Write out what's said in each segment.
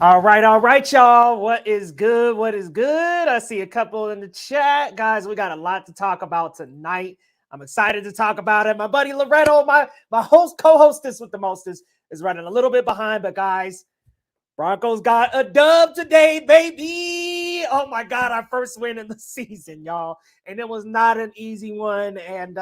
All right, y'all. What is good? What is good? I see a couple in the chat. Guys, we got a lot to talk about tonight. I'm excited to talk about it. My buddy Loretto, my host, co-hostess with the mostest, is running a little bit behind. But guys, Broncos got a dub today, baby. Oh my God, our first win in the season, y'all. And it was not an easy one. And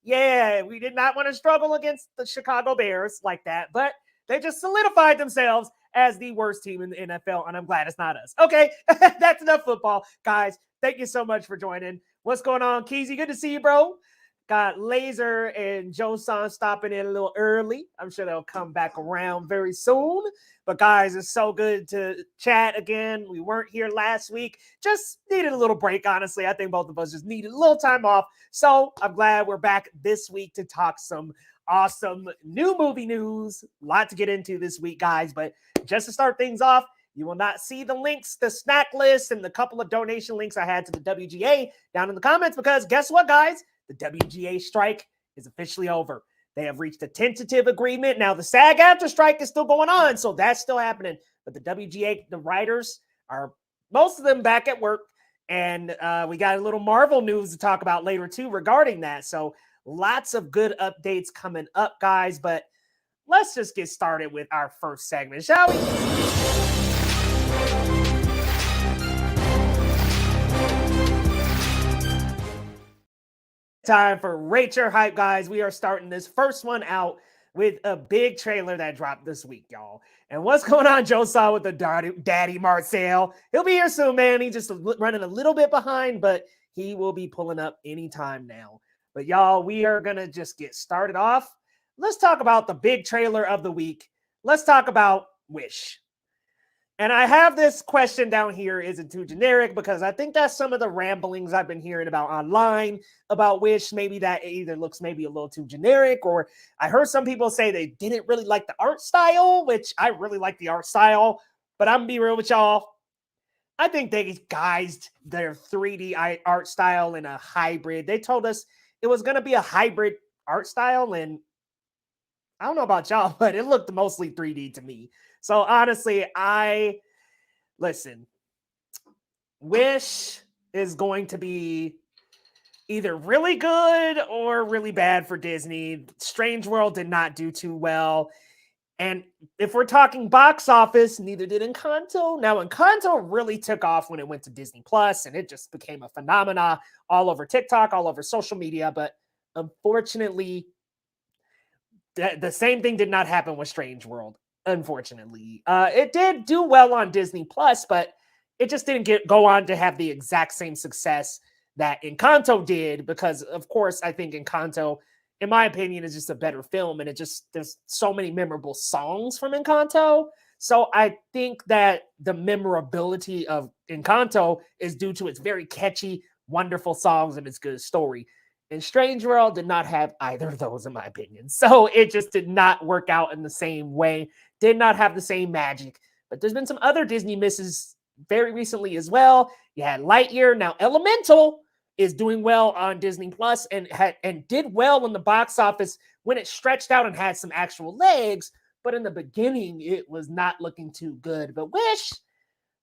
yeah, we did not want to struggle against the Chicago Bears like that. But they just solidified themselves as the worst team in the NFL, and I'm glad it's not us. Okay, that's enough football. Guys, thank you so much for joining. What's going on, Keezy? Good to see you, bro. Got Laser and Joe San stopping in a little early. I'm sure they'll come back around very soon. But guys, it's so good to chat again. We weren't here last week. Just needed a little break, honestly. I think both of us just needed a little time off. So I'm glad we're back this week to talk some awesome new movie news. A lot to get into this week, guys. But just to start things off, you will not see the links, the snack list, and the couple of donation links I had to the WGA down in the comments because guess what, guys? The WGA strike is officially over. They have reached a tentative agreement. Now, the SAGAFTRA strike is still going on, so that's still happening. But the WGA, the writers, are most of them back at work. And we got a little Marvel news to talk about later, too, regarding that. So lots of good updates coming up, guys. But let's just get started with our first segment, shall we? Time for Rate Your Hype, guys. We are starting this first one out with a big trailer that dropped this week, y'all. And what's going on, Joe Saw, with the Daddy Marcel? He'll be here soon, man. He's just running a little bit behind, but he will be pulling up anytime now. But y'all, we are going to just get started off. Let's talk about the big trailer of the week. Let's talk about Wish. And I have this question down here, is it too generic? Because I think that's some of the ramblings I've been hearing about online about Wish. Maybe that either looks maybe a little too generic, or I heard some people say they didn't really like the art style, which I really like the art style. But I'm going to be real with y'all. I think they guised their 3D art style in a hybrid. They told us it was going to be a hybrid art style, and I don't know about y'all, but it looked mostly 3D to me. So honestly, listen, Wish is going to be either really good or really bad for Disney. Strange World did not do too well. And if we're talking box office, neither did Encanto. Now, Encanto really took off when it went to Disney Plus, and it just became a phenomena all over TikTok, all over social media. But unfortunately, the same thing did not happen with Strange World. Unfortunately, it did do well on Disney Plus, but it just didn't go on to have the exact same success that Encanto did, because of course I think Encanto, in my opinion, is just a better film, and there's so many memorable songs from Encanto. So I think that the memorability of Encanto is due to its very catchy, wonderful songs and its good story. And Strange World did not have either of those, in my opinion. So it just did not work out in the same way, did not have the same magic. But there's been some other Disney misses very recently as well. You had Lightyear. Now Elemental is doing well on Disney Plus and did well in the box office when it stretched out and had some actual legs. But in the beginning, it was not looking too good. But Wish,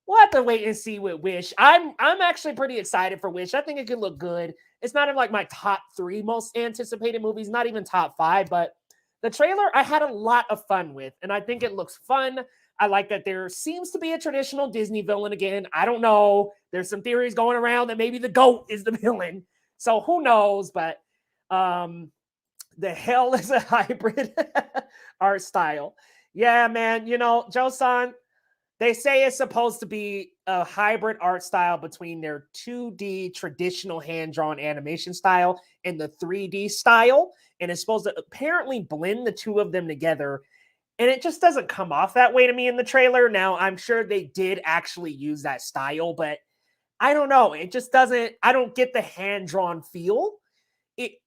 we'll have to wait and see with Wish. I'm actually pretty excited for Wish. I think it could look good. It's not in like my top 3 most anticipated movies, not even top 5, but the trailer I had a lot of fun with, and I think it looks fun. I like that there seems to be a traditional Disney villain again. I don't know. There's some theories going around that maybe the GOAT is the villain. So who knows? But the hell is a hybrid art style. Yeah, man. You know, Joe-san, they say it's supposed to be a hybrid art style between their 2D traditional hand-drawn animation style and the 3D style. And it's supposed to apparently blend the two of them together. And it just doesn't come off that way to me in the trailer. Now, I'm sure they did actually use that style, but I don't know. It just doesn't, I don't get the hand-drawn feel.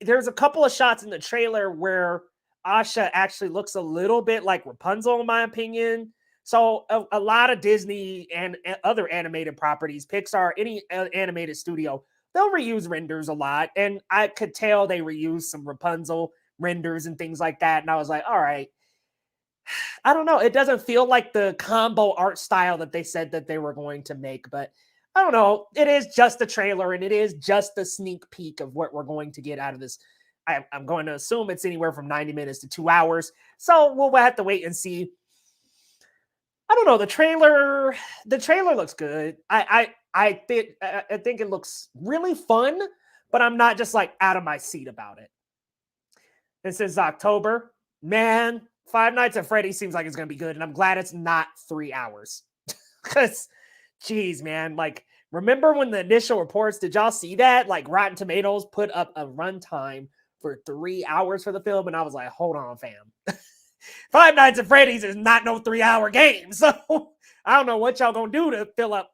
There's a couple of shots in the trailer where Asha actually looks a little bit like Rapunzel, in my opinion. So a lot of Disney and other animated properties, Pixar, any animated studio, they'll reuse renders a lot. And I could tell they reused some Rapunzel renders and things like that. And I was like, all right. I don't know. It doesn't feel like the combo art style that they said that they were going to make. But I don't know. It is just a trailer, and it is just a sneak peek of what we're going to get out of this. I'm going to assume it's anywhere from 90 minutes to 2 hours. So we'll have to wait and see. I don't know. The trailer looks good. I think it looks really fun, but I'm not just like out of my seat about it. And since October, man, Five Nights at Freddy's seems like it's going to be good, and I'm glad it's not 3 hours. Because, geez, man, like, remember when the initial reports, did y'all see that? Like, Rotten Tomatoes put up a runtime for 3 hours for the film, and I was like, hold on, fam. Five Nights at Freddy's is not no 3-hour game, so I don't know what y'all gonna do to fill up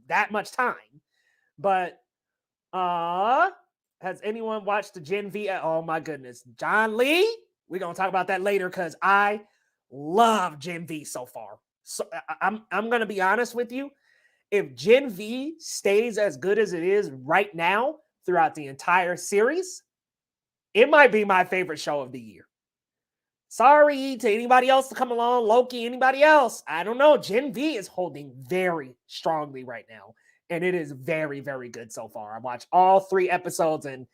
that much time. But, has anyone watched the Gen V? Oh, my goodness. John Lee? We're going to talk about that later because I love Gen V so far. So I'm going to be honest with you. If Gen V stays as good as it is right now throughout the entire series, it might be my favorite show of the year. Sorry to anybody else to come along, Loki, anybody else. I don't know. Gen V is holding very strongly right now, and it is very, very good so far. I watched all 3 episodes, and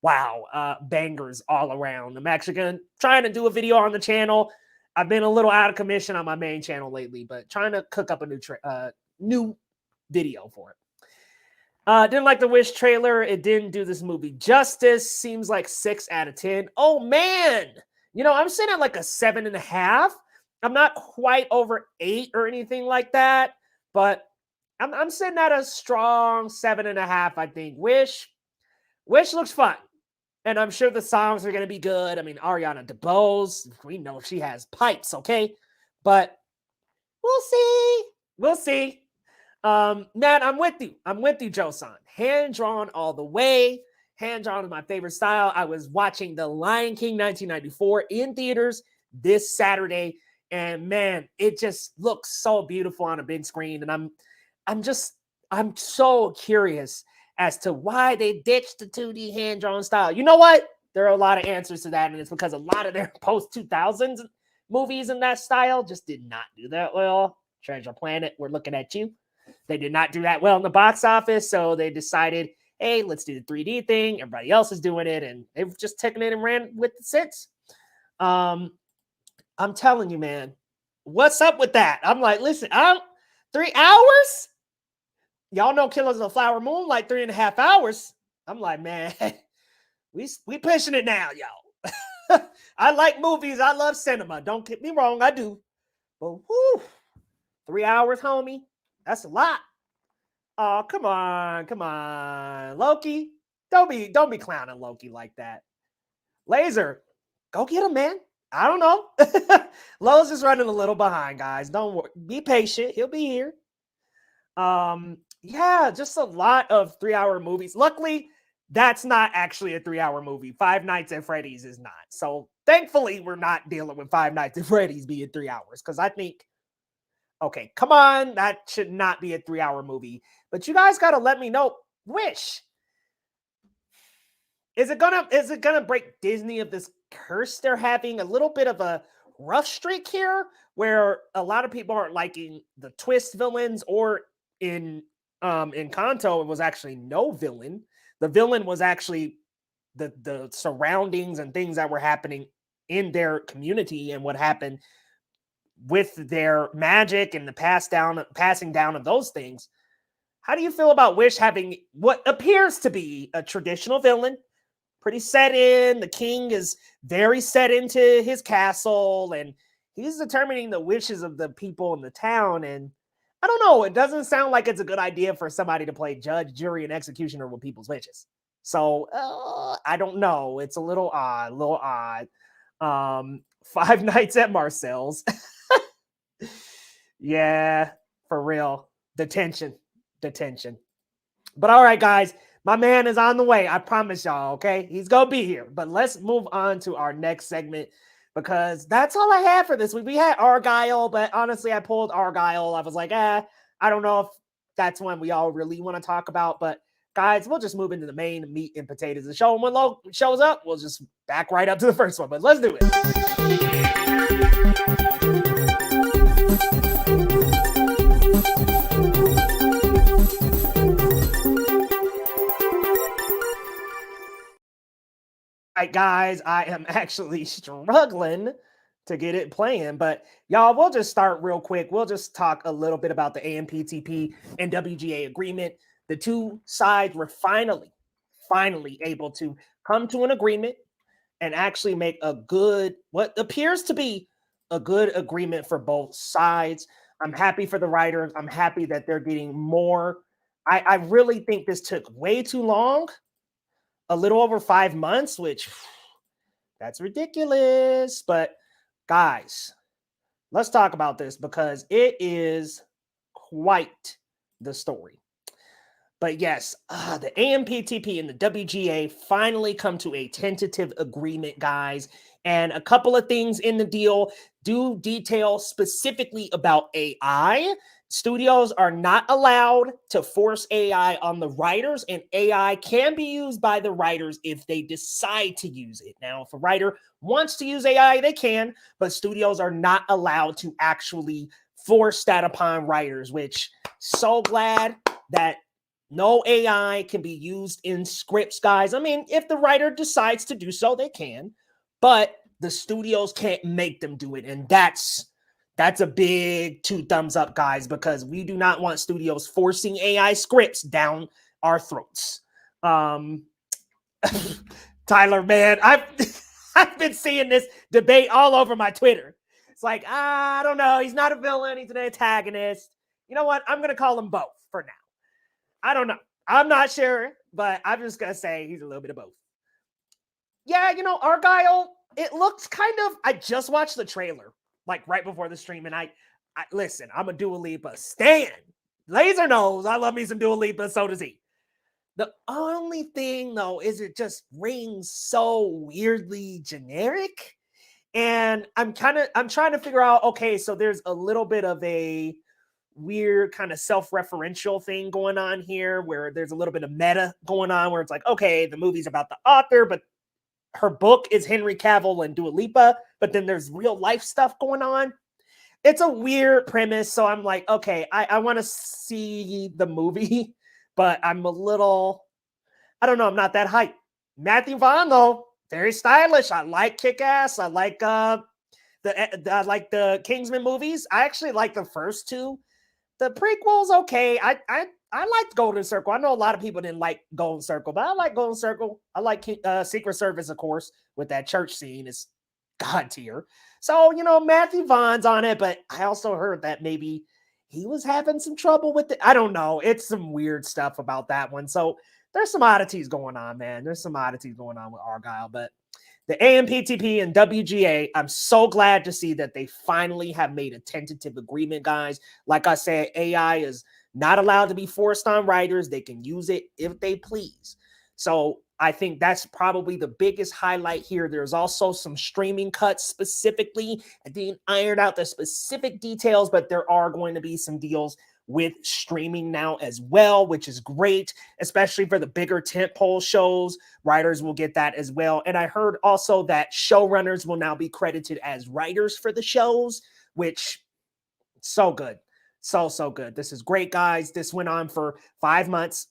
wow, bangers all around. I'm actually trying to do a video on the channel. I've been a little out of commission on my main channel lately, but trying to cook up a new video for it. Didn't like the Wish trailer. It didn't do this movie justice. Seems like 6 out of 10. Oh man, I'm sitting at like a 7.5. I'm not quite over 8 or anything like that, but I'm sitting at a strong 7.5. I think Wish looks fun, and I'm sure the songs are gonna be good. I mean, Ariana DeBose, we know she has pipes, okay, but we'll see. We'll see. Matt, I'm with you. I'm with you, Joe-san. Hand drawn all the way. Hand drawn is my favorite style. I was watching The Lion King 1994 in theaters this Saturday, and man, it just looks so beautiful on a big screen. And I'm so curious as to why they ditched the 2D hand drawn style. You know what? There are a lot of answers to that, and it's because a lot of their post 2000s movies in that style just did not do that well. Treasure Planet, we're looking at you. They did not do that well in the box office, so they decided, hey, let's do the 3D thing. Everybody else is doing it, and they've just taken it and ran with it since. I'm telling you, man, what's up with that? I'm like, listen, 3 hours? Y'all know Killers of the Flower Moon, like 3.5 hours. I'm like, man, we pushing it now, y'all. I like movies. I love cinema. Don't get me wrong, I do. But whoo, 3 hours, homie. That's a lot. Oh, come on. Loki, don't be clowning Loki like that. Laser, go get him, man. I don't know. Lowe's is running a little behind, guys. Don't worry. Be patient. He'll be here. Yeah, just a lot of 3-hour movies. Luckily, that's not actually a 3-hour movie. Five Nights at Freddy's is not. So thankfully, we're not dealing with Five Nights at Freddy's being 3 hours, because I think, okay, come on, that should not be a 3-hour movie. But you guys got to let me know. Wish, is it gonna break Disney of this curse they're having? A little bit of a rough streak here, where a lot of people aren't liking the twist villains, or in Kanto, it was actually no villain. The villain was actually the surroundings and things that were happening in their community and what happened with their magic and the passing down of those things. How do you feel about Wish having what appears to be a traditional villain? Pretty set in. The king is very set into his castle, and he's determining the wishes of the people in the town. And I don't know, it doesn't sound like it's a good idea for somebody to play judge, jury, and executioner with people's wishes. So I don't know. It's a little odd. Five Nights at Marcel's. Yeah, for real. Detention. But all right, guys, my man is on the way. I promise y'all, okay? He's going to be here. But let's move on to our next segment, because that's all I had for this week. We had Argyle, but honestly, I pulled Argyle. I was like, I don't know if that's one we all really want to talk about. But guys, we'll just move into the main meat and potatoes of the show. And when Lo shows up, we'll just back right up to the first one. But let's do it. Right, guys, I am actually struggling to get it playing, but y'all, we'll just start real quick. We'll just talk a little bit about the AMPTP and WGA agreement. The two sides were finally able to come to an agreement and actually make what appears to be a good agreement for both sides. I'm happy for the writers. I'm happy that they're getting more. I really think this took way too long. A little over 5 months, which that's ridiculous. But guys, let's talk about this, because it is quite the story. But yes, the AMPTP and the WGA finally come to a tentative agreement, guys. And a couple of things in the deal do detail specifically about AI. Studios are not allowed to force AI on the writers, and AI can be used by the writers if they decide to use it. Now, if a writer wants to use AI, they can, but studios are not allowed to actually force that upon writers, which so glad that no AI can be used in scripts, guys. I mean, if the writer decides to do so, they can, but the studios can't make them do it. And that's a big 2 thumbs up, guys, because we do not want studios forcing AI scripts down our throats. Tyler, man, I've been seeing this debate all over my Twitter. It's like, I don't know. He's not a villain. He's an antagonist. You know what? I'm going to call him both for now. I don't know. I'm not sure, but I'm just going to say he's a little bit of both. Yeah, Argyle, it looks kind of, I just watched the trailer, like right before the stream, and I listen, I'm a Dua Lipa stan. Laser knows I love me some Dua Lipa, so does he. The only thing, though, is it just rings so weirdly generic. And I'm trying to figure out, okay, so there's a little bit of a weird kind of self-referential thing going on here where there's a little bit of meta going on where it's like, okay, the movie's about the author, but her book is Henry Cavill and Dua Lipa, but then there's real life stuff going on. It's a weird premise. So I'm like, okay, I want to see the movie, but I'm a little, I don't know, I'm not that hyped. Matthew Vaughn, though, very stylish. I like Kick-Ass. I like the Kingsman movies. I actually like the first two. The prequel's okay. I liked Golden Circle. I know a lot of people didn't like Golden Circle, but I like Golden Circle. I like Secret Service, of course, with that church scene. It's God tier. So, Matthew Vaughn's on it, but I also heard that maybe he was having some trouble with it. I don't know. It's some weird stuff about that one. So there's some oddities going on, man. There's some oddities going on with Argyle, but the AMPTP and WGA, I'm so glad to see that they finally have made a tentative agreement, guys. Like I said, AI is not allowed to be forced on writers. They can use it if they please. So I think that's probably the biggest highlight here. There's also some streaming cuts specifically. I didn't iron out the specific details, but there are going to be some deals with streaming now as well, which is great, especially for the bigger tentpole shows. Writers will get that as well. And I heard also that showrunners will now be credited as writers for the shows, which so good. So good. This is great, guys. This went on for 5 months.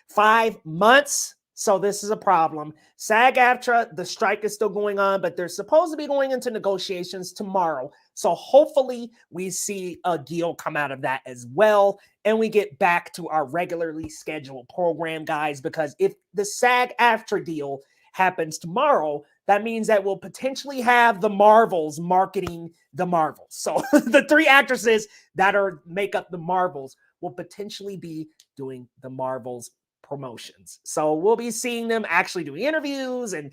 5 months. So this is a problem. SAG-AFTRA, the strike is still going on, but they're supposed to be going into negotiations tomorrow. So hopefully we see a deal come out of that as well. And we get back to our regularly scheduled program, guys, because if the SAG-AFTRA deal happens tomorrow, that means that we'll potentially have the Marvels marketing the Marvels. So the 3 actresses that make up the Marvels will potentially be doing the Marvels promotions. So we'll be seeing them actually doing interviews and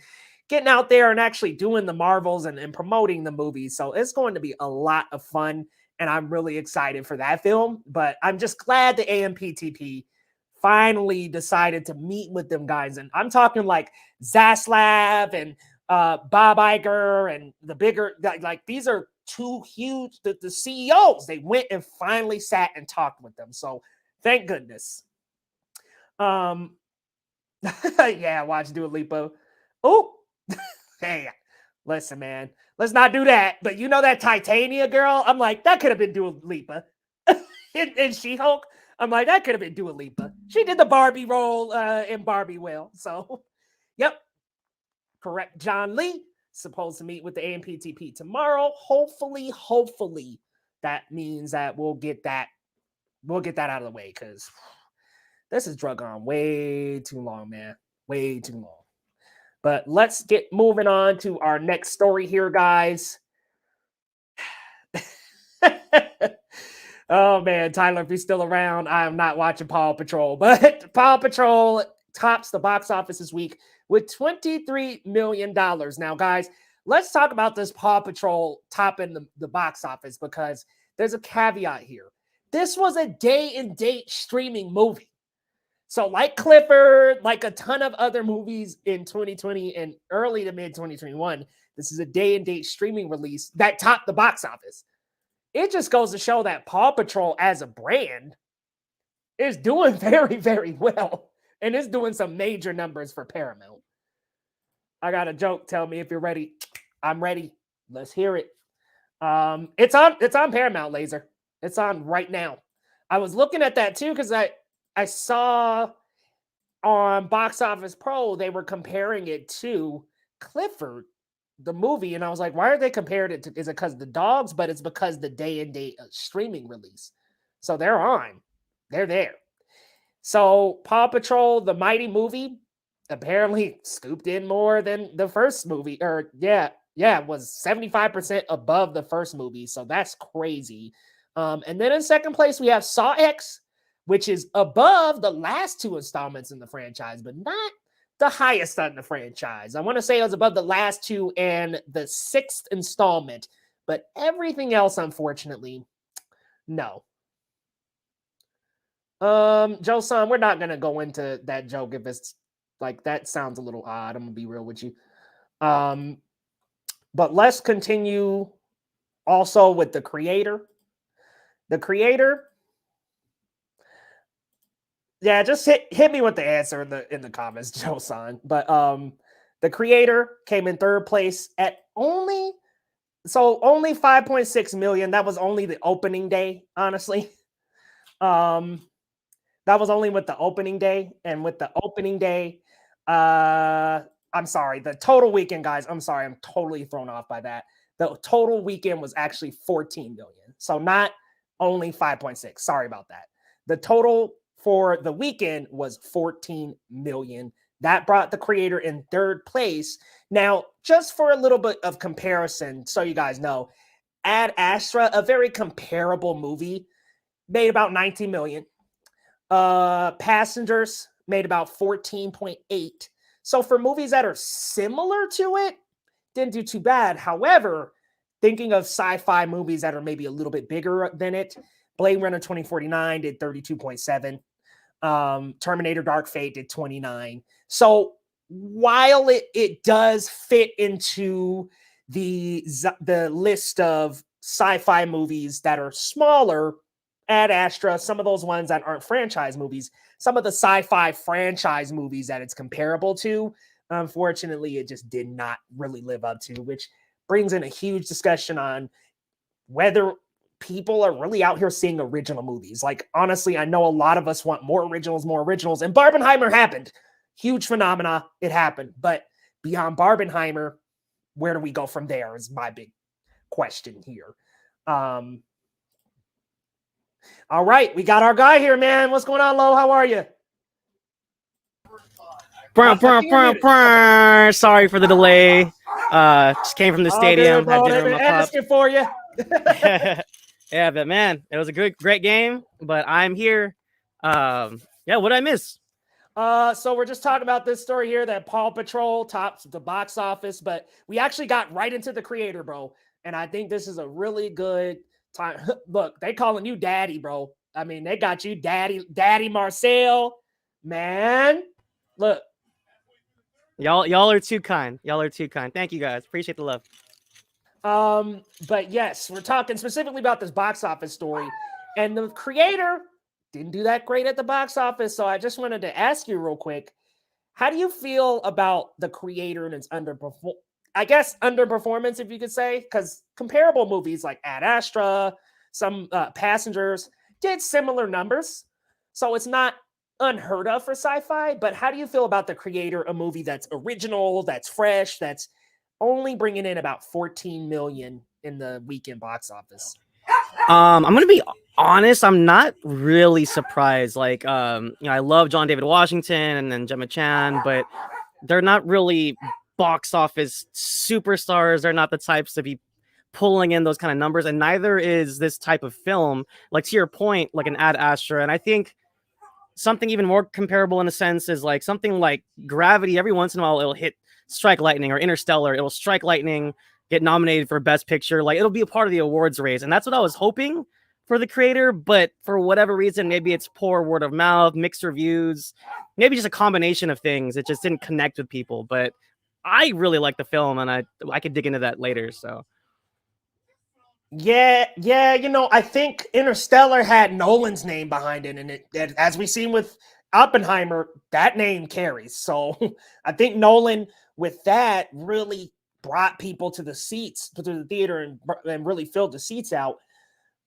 getting out there and actually doing the Marvels and promoting the movies. So it's going to be a lot of fun, and I'm really excited for that film. But I'm just glad the AMPTP finally decided to meet with them guys. And I'm talking like Zaslav and Bob Iger and the bigger, like these are 2 huge, the CEOs. They went and finally sat and talked with them. So thank goodness. Yeah, watch Dua Lipa. Oh, hey, listen, man, let's not do that. But that Titania girl, I'm like, that could have been Dua Lipa. and She-Hulk, I'm like, that could have been Dua Lipa. She did the Barbie role in Barbie well. So, yep, correct. John Lee supposed to meet with the AMPTP tomorrow. Hopefully, that means that we'll get that out of the way, because this is drug on way too long, man. Way too long. But let's get moving on to our next story here, guys. Oh, man, Tyler, if you're still around, I am not watching Paw Patrol. But Paw Patrol tops the box office this week with $23 million. Now, guys, let's talk about this Paw Patrol topping the box office, because there's a caveat here. This was a day-and-date streaming movie. So like Clifford, like a ton of other movies in 2020 and early to mid 2021, this is a day-and-date streaming release that topped the box office. It just goes to show that Paw Patrol as a brand is doing very, very well. And it's doing some major numbers for Paramount. I got a joke. Tell me if you're ready. I'm ready. Let's hear it. It's on Paramount, Laser. It's on right now. I was looking at that too, because I saw on Box Office Pro, they were comparing it to Clifford, the movie. And I was like, why are they comparing it to? Is it because of the dogs? But it's because the day and date streaming release. So they're on. They're there. So Paw Patrol, the Mighty movie, apparently scooped in more than the first movie. Or it was 75% above the first movie. So that's crazy. And then in second place, we have Saw X, which is above the last two installments in the franchise, but not the highest on the franchise. I want to say it was above the last two and the sixth installment, but everything else, unfortunately, no. Joe Son, we're not gonna go into that joke if it's like that sounds a little odd. I'm gonna be real with you. But let's continue also with the creator. The creator, yeah, just hit me with the answer in the comments, Joe Son. But the creator came in third place at only 5.6 million. That was only the opening day, honestly. That was only with the opening day, and with the opening day, I'm sorry, the total weekend, guys. I'm sorry, I'm totally thrown off by that. The total weekend was actually 14 million. So not only 5.6. Sorry about that. The total for the weekend was 14 million. That brought the creator in third place. Now, just for a little bit of comparison, so you guys know, Ad Astra, a very comparable movie, made about 19 million. Passengers made about 14.8. So for movies that are similar to it, didn't do too bad. However, thinking of sci-fi movies that are maybe a little bit bigger than it, Blade Runner 2049 did 32.7. Terminator Dark Fate did 29. So while it does fit into the list of sci-fi movies that are smaller, Ad Astra, some of those ones that aren't franchise movies, some of the sci-fi franchise movies that it's comparable to, unfortunately, it just did not really live up to, which brings in a huge discussion on whether people are really out here seeing original movies. Like, honestly, I know a lot of us want more originals, and Barbenheimer happened. Huge phenomena. It happened. But beyond Barbenheimer, where do we go from there is my big question here. All right, we got our guy here, man. What's going on, Lo? How are you? Sorry for the delay. Just came from the stadium. Good, had dinner with my asking for you. Yeah, but man, it was a great game. But I'm here. Yeah, what did I miss? So we're just talking about this story here that Paw Patrol tops the box office, but we actually got right into the creator, bro. And I think this is a really good time. Look, they calling you daddy, bro. I mean, they got you daddy Marcel, man. Look. Y'all are too kind. Y'all are too kind. Thank you guys. Appreciate the love. But yes, we're talking specifically about this box office story. And the creator didn't do that great at the box office. So I just wanted to ask you real quick, how do you feel about the creator and its underperformance, if you could say? Because comparable movies like Ad Astra, some Passengers did similar numbers. So it's not unheard of for sci-fi. But how do you feel about the creator, a movie that's original, that's fresh, that's only bringing in about 14 million in the weekend box office? I'm gonna be honest, I'm not really surprised. Like, I love John David Washington and then Gemma Chan, but they're not really box office superstars. They're not the types to be pulling in those kind of numbers, and neither is this type of film. Like, to your point, like an Ad Astra, and I think something even more comparable in a sense is like something like Gravity. Every once in a while, it'll hit Strike Lightning, or Interstellar. It'll strike lightning, get nominated for Best Picture. Like, it'll be a part of the awards race, and that's what I was hoping for the creator. But for whatever reason, maybe it's poor word of mouth, mixed reviews, maybe just a combination of things. It just didn't connect with people. But I really like the film, and I could dig into that later. So Yeah, I think Interstellar had Nolan's name behind it, and as we've seen with Oppenheimer, that name carries. So I think Nolan, with that, really brought people to the seats, to the theater, and really filled the seats out.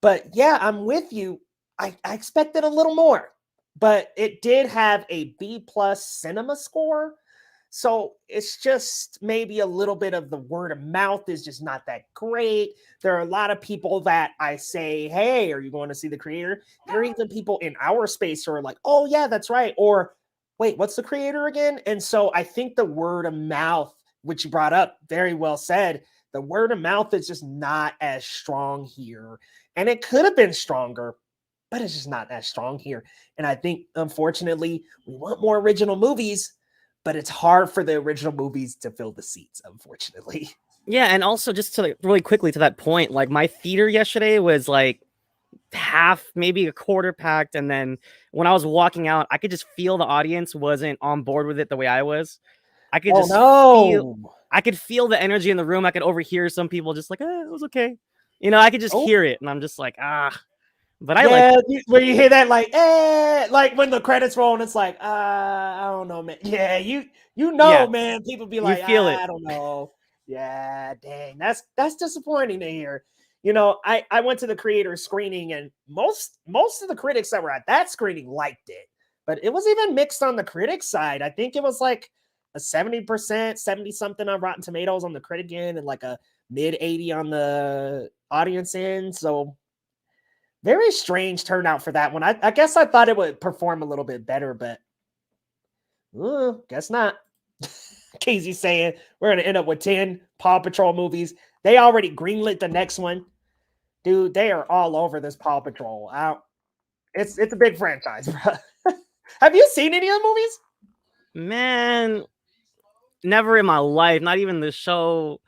But yeah, I'm with you. I expected a little more, but it did have a B+ cinema score. So it's just maybe a little bit of the word of mouth is just not that great. There are a lot of people that I say, hey, are you going to see the creator? There are even people in our space who are like, oh, yeah, that's right. Or wait, what's the creator again? And so I think the word of mouth, which you brought up, very well said, the word of mouth is just not as strong here. And it could have been stronger, but it's just not as strong here. And I think, unfortunately, we want more original movies, but it's hard for the original movies to fill the seats, unfortunately. Yeah, and also just to really quickly to that point, like my theater yesterday was like half, maybe a quarter packed, and then when I was walking out, I could just feel the audience wasn't on board with it the way I was. I could just I could feel the energy in the room. I could overhear some people just like, it was okay. You know, I could just hear it, and I'm just like, But I like when you hear that, like when the credits roll, and it's like, I don't know, man. Yeah, man. People be like, feel it. I don't know. Yeah, dang, that's disappointing to hear. You know, I went to the creator screening, and most of the critics that were at that screening liked it, but it was even mixed on the critic side. I think it was like a 70%, 70 something on Rotten Tomatoes on the critic end, and like a mid 80 on the audience end. So very strange turnout for that one. I guess I thought it would perform a little bit better, but guess not. Casey saying we're going to end up with 10 Paw Patrol movies. They already greenlit the next one. Dude, they are all over this Paw Patrol. It's a big franchise, bro. Have you seen any of the movies? Man, never in my life, not even the show.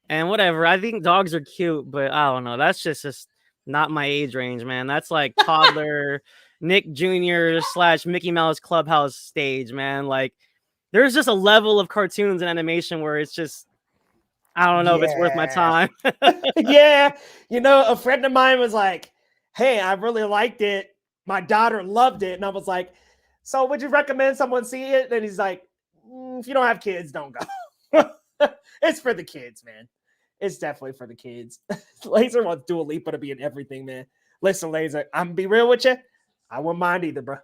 And whatever. I think dogs are cute, but I don't know. That's just not my age range, man. That's like toddler Nick Jr. / Mickey Mouse Clubhouse stage, man. Like there's just a level of cartoons and animation where it's just, I don't know if it's worth my time. Yeah. You know, a friend of mine was like, hey, I really liked it. My daughter loved it. And I was like, so would you recommend someone see it? And he's like, if you don't have kids, don't go. It's for the kids, man. It's definitely for the kids. Laser wants Dua Lipa to be in everything, man. Listen, Laser, I'm gonna be real with you. I wouldn't mind either, bro.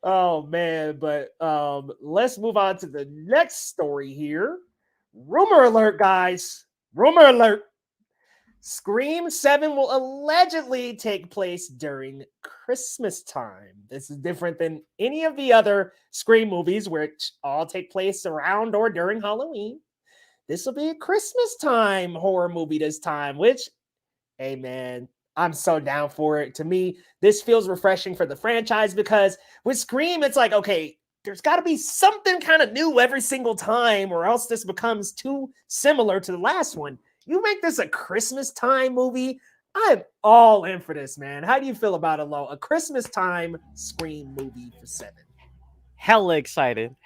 Oh man, but let's move on to the next story here. Rumor alert, guys. Rumor alert. Scream 7 will allegedly take place during Christmas time. This is different than any of the other Scream movies, which all take place around or during Halloween. This will be a Christmas time horror movie this time, which, hey man, I'm so down for it. To me, this feels refreshing for the franchise because with Scream, it's like, okay, there's got to be something kind of new every single time, or else this becomes too similar to the last one. You make this a Christmas time movie, I'm all in for this, man. How do you feel about it, Lo? A Christmas time Scream movie for 7. Hella excited.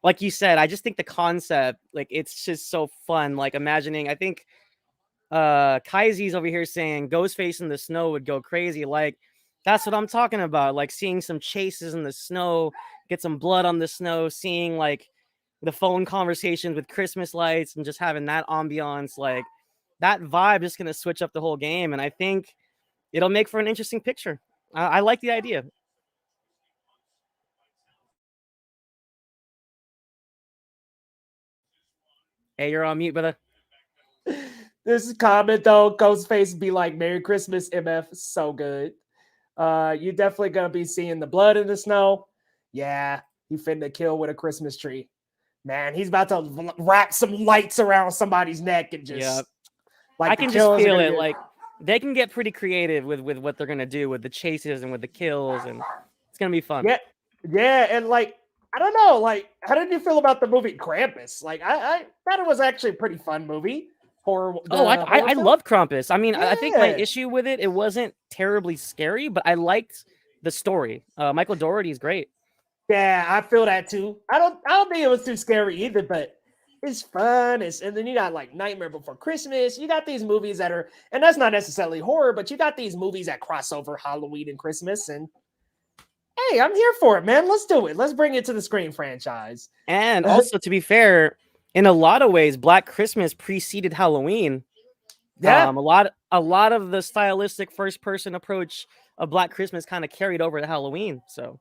Like you said, I just think the concept, like it's just so fun. Like imagining, I think Kaizi's over here saying Ghostface in the snow would go crazy. Like that's what I'm talking about. Like seeing some chases in the snow, get some blood on the snow, seeing like the phone conversations with Christmas lights and just having that ambiance, like that vibe is going to switch up the whole game. And I think it'll make for an interesting picture. I like the idea. Hey, you're on mute, brother. This comment though, Ghostface be like, Merry Christmas, MF. So good. You're definitely gonna be seeing the blood in the snow. Yeah, he finna kill with a Christmas tree. Man, he's about to wrap some lights around somebody's neck and just like I can just feel it. Like they can get pretty creative with what they're gonna do with the chases and with the kills, and it's gonna be fun. Yeah, and like I don't know, like how did you feel about the movie Krampus? Like I thought it was actually a pretty fun movie. I love Krampus. I mean, I think my issue with it wasn't terribly scary, but I liked the story. Michael Dougherty is great. Yeah, I feel that too. I don't think it was too scary either, but it's fun. And then you got like Nightmare Before Christmas. You got these movies that are, and that's not necessarily horror, but you got these movies that cross over Halloween and Christmas. And hey, I'm here for it, man. Let's do it. Let's bring it to the Scream franchise. And also, to be fair, in a lot of ways, Black Christmas preceded Halloween. Yeah, a lot of the stylistic first person approach of Black Christmas kind of carried over to Halloween. So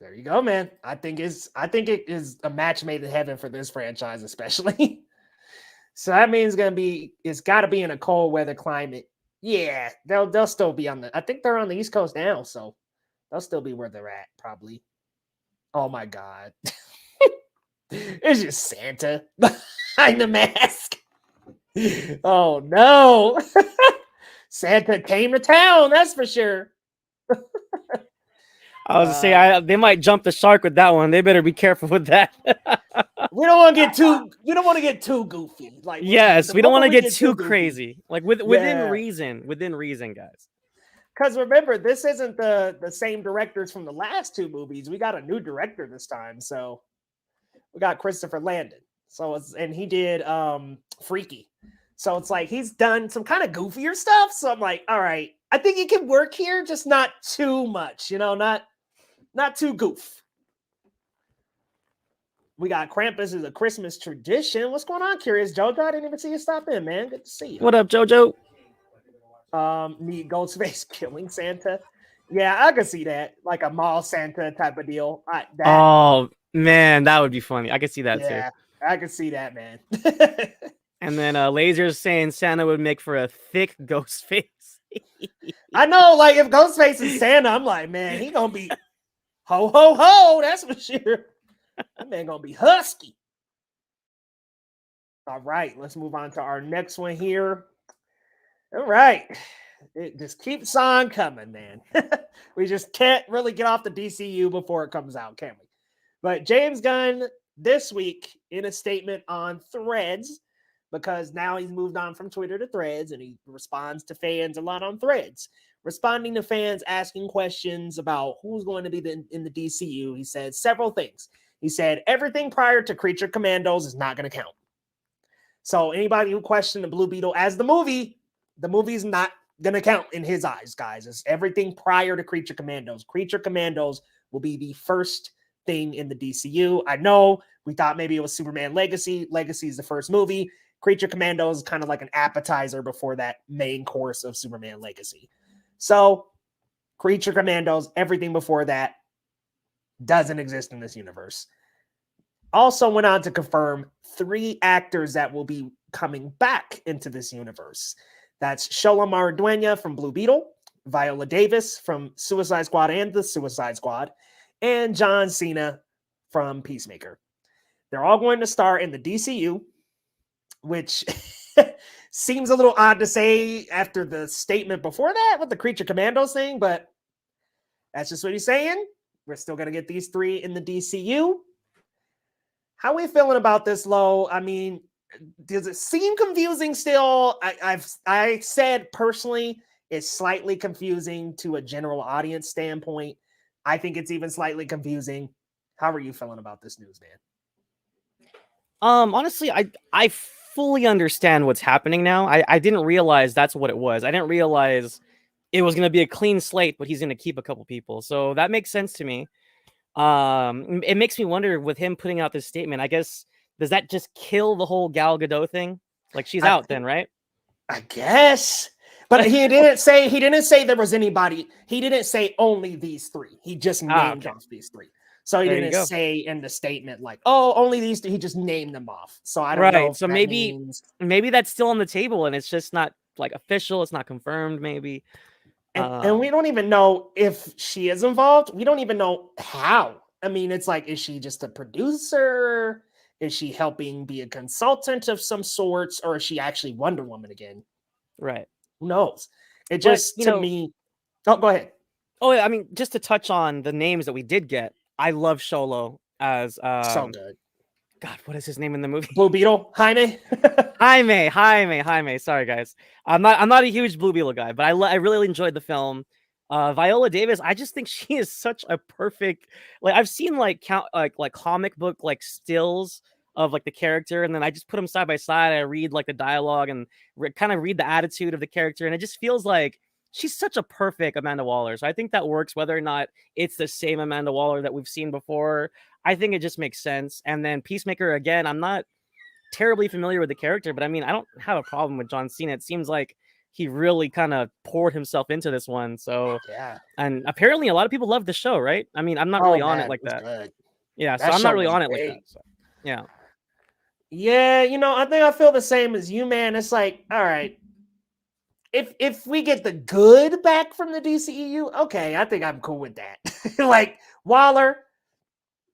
There you go, man. I think it is a match made in heaven for this franchise, especially. So that means it's got to be in a cold weather climate. Yeah, they'll still be on the. I think they're on the East Coast now, so they'll still be where they're at, probably. Oh my god, it's just Santa behind the mask. Oh no, Santa came to town. That's for sure. I was to say they might jump the shark with that one. They better be careful with that. We don't want to get too goofy. Like yes, we don't want to get too goofy, crazy. Like within reason, guys. Because remember, this isn't the same directors from the last two movies. We got a new director this time, so we got Christopher Landon. So and he did Freaky. So it's like he's done some kind of goofier stuff. So I'm like, all right, I think he can work here, just not too much, not too goof. We got Krampus as a Christmas tradition. What's going on, Curious Jojo? I didn't even see you stop in, man. Good to see you. What up, Jojo? Need Ghostface killing Santa. Yeah, I could see that, like a mall Santa type of deal. Oh man, that would be funny. I could see that too. I could see that, man. And then Laser's saying Santa would make for a thick Ghostface. I know, like if Ghostface is Santa, I'm like, man, he gonna be ho ho ho. That's for sure. That man gonna be husky. All right, let's move on to our next one here. All right, it just keeps on coming, man. We just can't really get off the DCU before it comes out, can we? But James Gunn this week in a statement on Threads, because now he's moved on from Twitter to Threads and he responds to fans a lot on Threads. Responding to fans asking questions about who's going to be in the DCU, he said several things. He said everything prior to Creature Commandos is not going to count. So anybody who questioned the Blue Beetle as the movie's not going to count in his eyes, guys. It's everything prior to Creature Commandos. Creature Commandos will be the first thing in the DCU. I know we thought maybe it was Superman Legacy. Legacy is the first movie. Creature Commandos is kind of like an appetizer before that main course of Superman Legacy. So Creature Commandos, everything before that doesn't exist in this universe. Also went on to confirm 3 actors that will be coming back into this universe. That's Shola Maraduena from Blue Beetle, Viola Davis from Suicide Squad and the Suicide Squad, and John Cena from Peacemaker. They're all going to star in the DCU, which seems a little odd to say after the statement before that with the Creature Commandos thing, but that's just what he's saying. We're still going to get these 3 in the DCU. How are we feeling about this, Lo? I mean, does it seem confusing still? I said personally it's slightly confusing to a general audience standpoint. I think it's even slightly confusing. How are you feeling about this news, man? Honestly, I fully understand what's happening now. I didn't realize that's what it was. I didn't realize it was going to be a clean slate, but he's going to keep a couple people. So that makes sense to me. It makes me wonder with him putting out this statement, I guess, does that just kill the whole Gal Gadot thing? Like she's out then, right? I guess. But he didn't say there was anybody. He didn't say only these 3. He just named off these 3. So he didn't say in the statement like, oh, only these 3. He just named them off. So I don't know. So maybe that's still on the table and it's just not like official. It's not confirmed, maybe. And we don't even know if she is involved. We don't even know how. I mean, it's like, is she just a producer? Is she helping be a consultant of some sorts? Or is she actually Wonder Woman again? Right. Who knows? It just, me... Oh, go ahead. Oh, I mean, just to touch on the names that we did get, I love Sholo as... so good. God, what is his name in the movie? Blue Beetle? Jaime? Jaime. Sorry, guys. I'm not a huge Blue Beetle guy, but I really enjoyed the film. Viola Davis, I just think she is such a perfect... Like, I've seen like comic book like stills of like the character, and then I just put them side by side. I read like the dialogue and kind of read the attitude of the character, and it just feels like she's such a perfect Amanda Waller. So I think that works, whether or not it's the same Amanda Waller that we've seen before. I think it just makes sense. And then Peacemaker, again, I'm not terribly familiar with the character, but I mean, I don't have a problem with John Cena. It seems like he really kind of poured himself into this one. So, Yeah. and apparently a lot of people love the show, right? I mean, I'm not really on it like It's that. good. Yeah, so That I'm not show really was on it like that. great. So, yeah. Yeah, I think I feel the same as you, man. It's like, all right, if we get the good back from the DCEU, okay, I think I'm cool with that. Like Waller,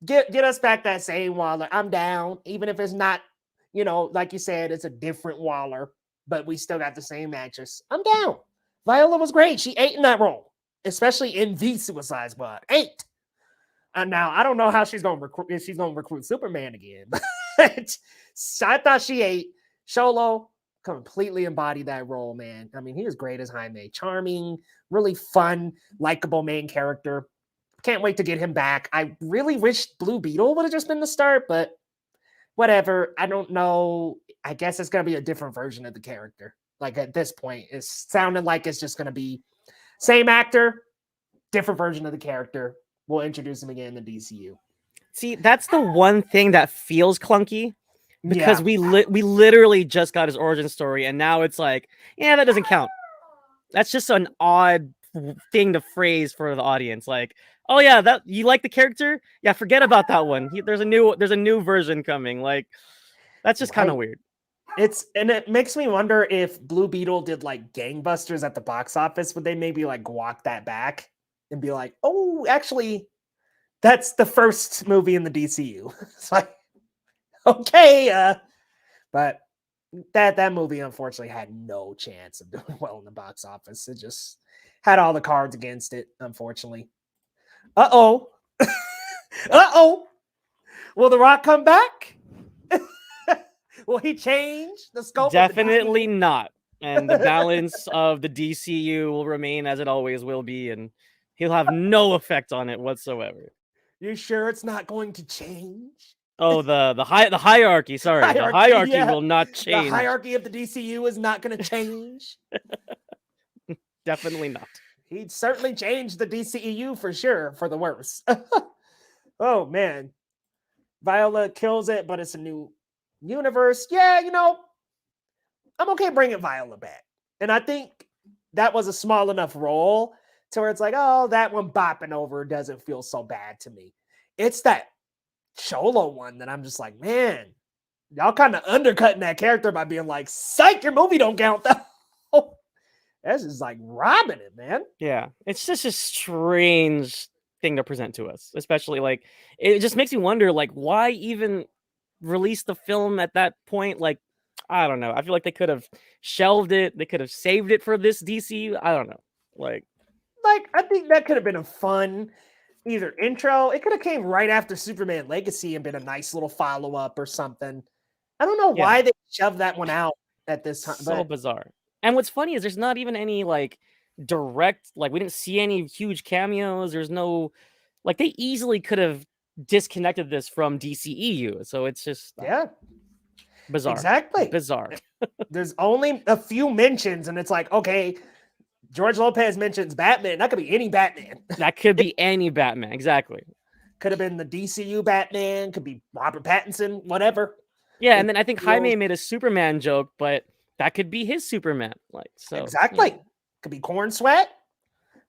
get us back that same Waller. I'm down, even if it's not, like you said, it's a different Waller, but we still got the same actress. I'm down. Viola was great. She ate in that role, especially in the Suicide Squad. Ate. And now I don't know how she's gonna recruit if she's gonna recruit Superman again. So I thought she ate. Sholo completely embodied that role, man. I mean, he was great as Jaime. Charming, really fun, likable main character. Can't wait to get him back. I really wish Blue Beetle would have just been the start, but whatever. I don't know. I guess it's gonna be a different version of the character. Like at this point, it's sounding like it's just gonna be same actor, different version of the character. We'll introduce him again in the DCU. See, that's the one thing that feels clunky because Yeah. we literally just got his origin story, and now it's like, yeah, that doesn't count. That's just an odd thing to phrase for the audience. Like, oh yeah, that you like the character? Yeah, forget about that one. There's a new version coming. Like, that's just kind of weird. It makes me wonder if Blue Beetle did like gangbusters at the box office, would they maybe like guac that back and be like, oh, actually, that's the first movie in the DCU. It's like, okay, but that movie unfortunately had no chance of doing well in the box office. It just had all the cards against it, unfortunately. Uh-oh. Uh-oh. Will The Rock come back? Will he change the scope? Definitely not. And the balance of the DCU will remain as it always will be, and he'll have no effect on it whatsoever. You sure it's not going to change? Oh, the hierarchy. Sorry, the hierarchy will not change. The hierarchy of the DCU is not going to change. Definitely not. He'd certainly change the DCEU for sure, for the worse. Oh man, Viola kills it, but it's a new universe. Yeah, I'm okay bringing Viola back, and I think that was a small enough role to where it's like, oh, that one bopping over doesn't feel so bad to me. It's that Cholo one that I'm just like, man, y'all kind of undercutting that character by being like, psych, your movie don't count though. That's just like robbing it, man. Yeah, it's just a strange thing to present to us, especially like it just makes me wonder, like, why even release the film at that point? Like, I don't know. I feel like they could have shelved it. They could have saved it for this DCU. I don't know. Like I think that could have been a fun either intro. It could have came right after Superman Legacy and been a nice little follow up or something. I don't know why they shoved that one out at this time. So bizarre. And what's funny is there's not even any like direct, like we didn't see any huge cameos. There's no, like they easily could have disconnected this from DCEU. So it's just bizarre. Exactly. Bizarre. There's only a few mentions, and it's like, okay, George Lopez mentions Batman. That could be any Batman. That could be any Batman. Exactly. Could have been the DCU Batman. Could be Robert Pattinson. Whatever. Yeah, and then I think Jaime made a Superman joke, but that could be his Superman. Like, so exactly. Yeah. Could be Corn Sweat.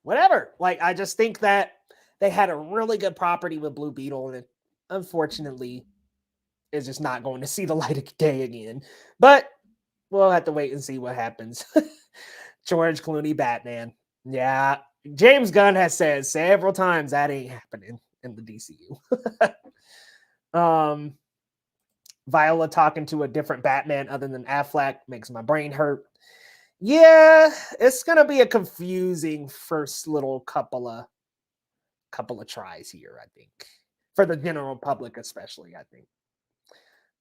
Whatever. Like, I just think that they had a really good property with Blue Beetle, and it, unfortunately, is just not going to see the light of day again. But we'll have to wait and see what happens. George Clooney, Batman. Yeah. James Gunn has said several times that ain't happening in the DCU. Viola talking to a different Batman other than Affleck makes my brain hurt. Yeah, it's gonna be a confusing first little couple of tries here, I think. For the general public, especially, I think.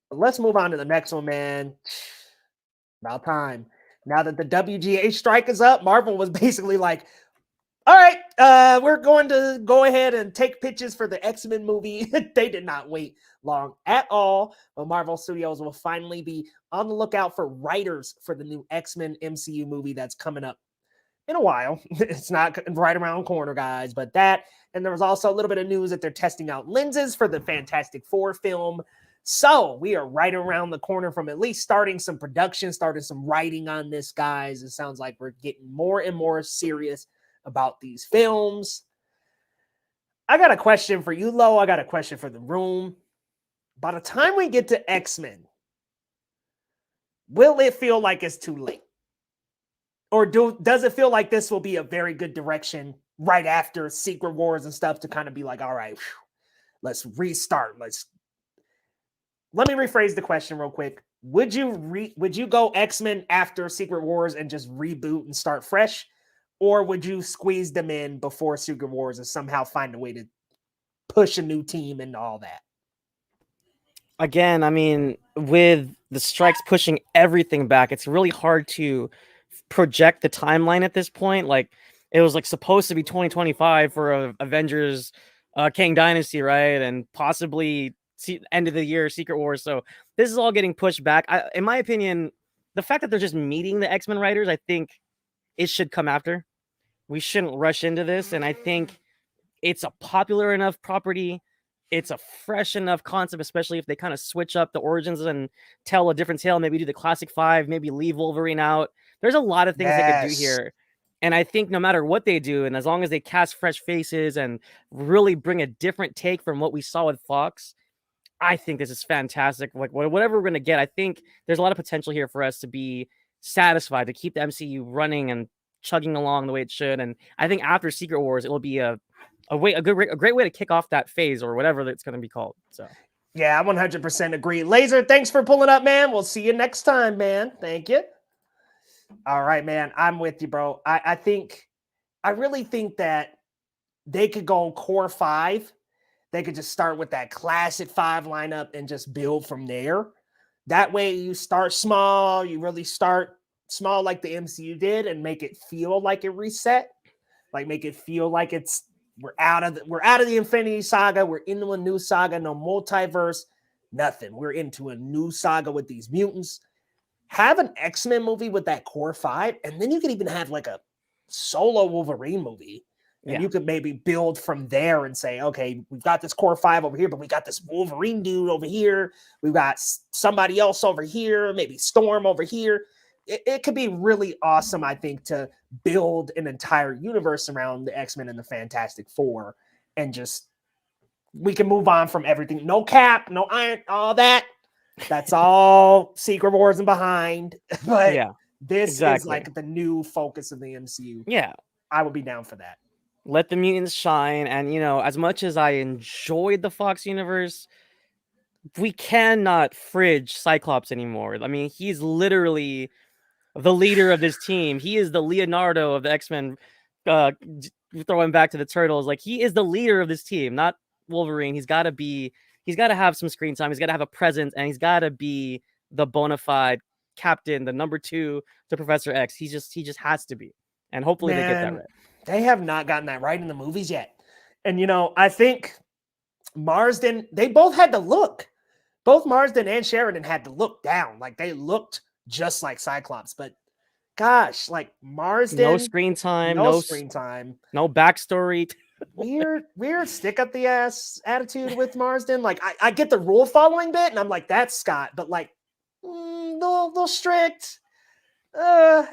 But let's move on to the next one, man. About time. Now that the WGA strike is up, Marvel was basically like, all right, we're going to go ahead and take pitches for the X-Men movie. They did not wait long at all, but Marvel Studios will finally be on the lookout for writers for the new X-Men MCU movie that's coming up in a while. It's not right around the corner, guys, but that. And there was also a little bit of news that they're testing out lenses for the Fantastic Four film. So we are right around the corner from at least starting some production, starting some writing on this, guys. It sounds like we're getting more and more serious about these films. I got a question for you, Lo. I got a question for the room. By the time we get to Xmen, will it feel like it's too late? Or does it feel like this will be a very good direction right after Secret Wars and stuff to kind of be like, all right, let's restart. Let me rephrase the question real quick. Would you go X-Men after Secret Wars and just reboot and start fresh? Or would you squeeze them in before Secret Wars and somehow find a way to push a new team and all that? Again, I mean, with the strikes pushing everything back, it's really hard to project the timeline at this point. Like, it was like supposed to be 2025 for Avengers Kang Dynasty, right? And possibly end of the year Secret Wars. So this is all getting pushed back. In my opinion, the fact that they're just meeting the X-Men writers, I think it should come after. We shouldn't rush into this. And I think it's a popular enough property. It's a fresh enough concept, especially if they kind of switch up the origins and tell a different tale. Maybe do the classic 5, maybe leave Wolverine out. There's a lot of things they could do here. And I think no matter what they do, and as long as they cast fresh faces and really bring a different take from what we saw with Fox, I think this is fantastic. Like, whatever we're going to get, I think there's a lot of potential here for us to be satisfied, to keep the MCU running and chugging along the way it should. And I think after Secret Wars, it will be a great way to kick off that phase, or whatever it's going to be called. So yeah, I 100% agree. Laser, thanks for pulling up, man. We'll see you next time, man. Thank you. All right, man. I'm with you, bro. I really think that they could go core 5. They could just start with that classic 5 lineup and just build from there. That way you start small. You really start small like the MCU did and make it feel like it reset. Like, make it feel like we're out of the Infinity Saga. We're into a new saga. No multiverse, nothing. We're into a new saga with these mutants. Have an X-Men movie with that core 5, and then you could even have like a solo Wolverine movie. And you could maybe build from there and say, okay, we've got this core 5 over here, but we got this Wolverine dude over here. We've got somebody else over here, maybe Storm over here. It could be really awesome, I think, to build an entire universe around the X-Men and the Fantastic Four. And just, we can move on from everything. No Cap, no Iron, all that. That's all Secret Wars and behind. But yeah, this is like the new focus of the MCU. Yeah. I would be down for that. Let the mutants shine. And, as much as I enjoyed the Fox universe, we cannot fridge Cyclops anymore. I mean, he's literally the leader of this team. He is the Leonardo of the X-Men, throwing back to the Turtles. Like, he is the leader of this team, not Wolverine. He's got to have some screen time. He's got to have a presence, and he's got to be the bona fide captain, the number 2 to Professor X. He just has to be. And hopefully they get that right. They have not gotten that right in the movies yet. And, I think Marsden, they both had to look. Both Marsden and Sheridan had to look down. Like, they looked just like Cyclops. But, gosh, like, Marsden. No screen time. No screen time. No backstory. Weird stick up the ass attitude with Marsden. Like, I get the rule following bit, and I'm like, that's Scott. But, like, little strict.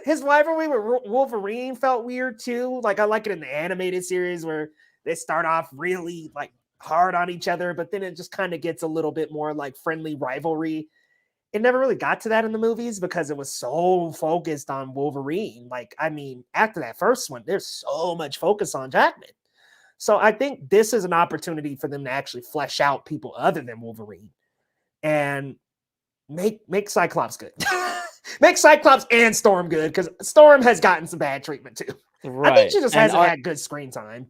His rivalry with Wolverine felt weird too. Like, I like it in the animated series where they start off really like hard on each other, but then it just kind of gets a little bit more like friendly rivalry. It never really got to that in the movies because it was so focused on Wolverine. Like, I mean, after that first one, there's so much focus on Jackman. So I think this is an opportunity for them to actually flesh out people other than Wolverine and make Cyclops good. Make Cyclops and Storm good, because Storm has gotten some bad treatment too. Right. I think she just hasn't had good screen time.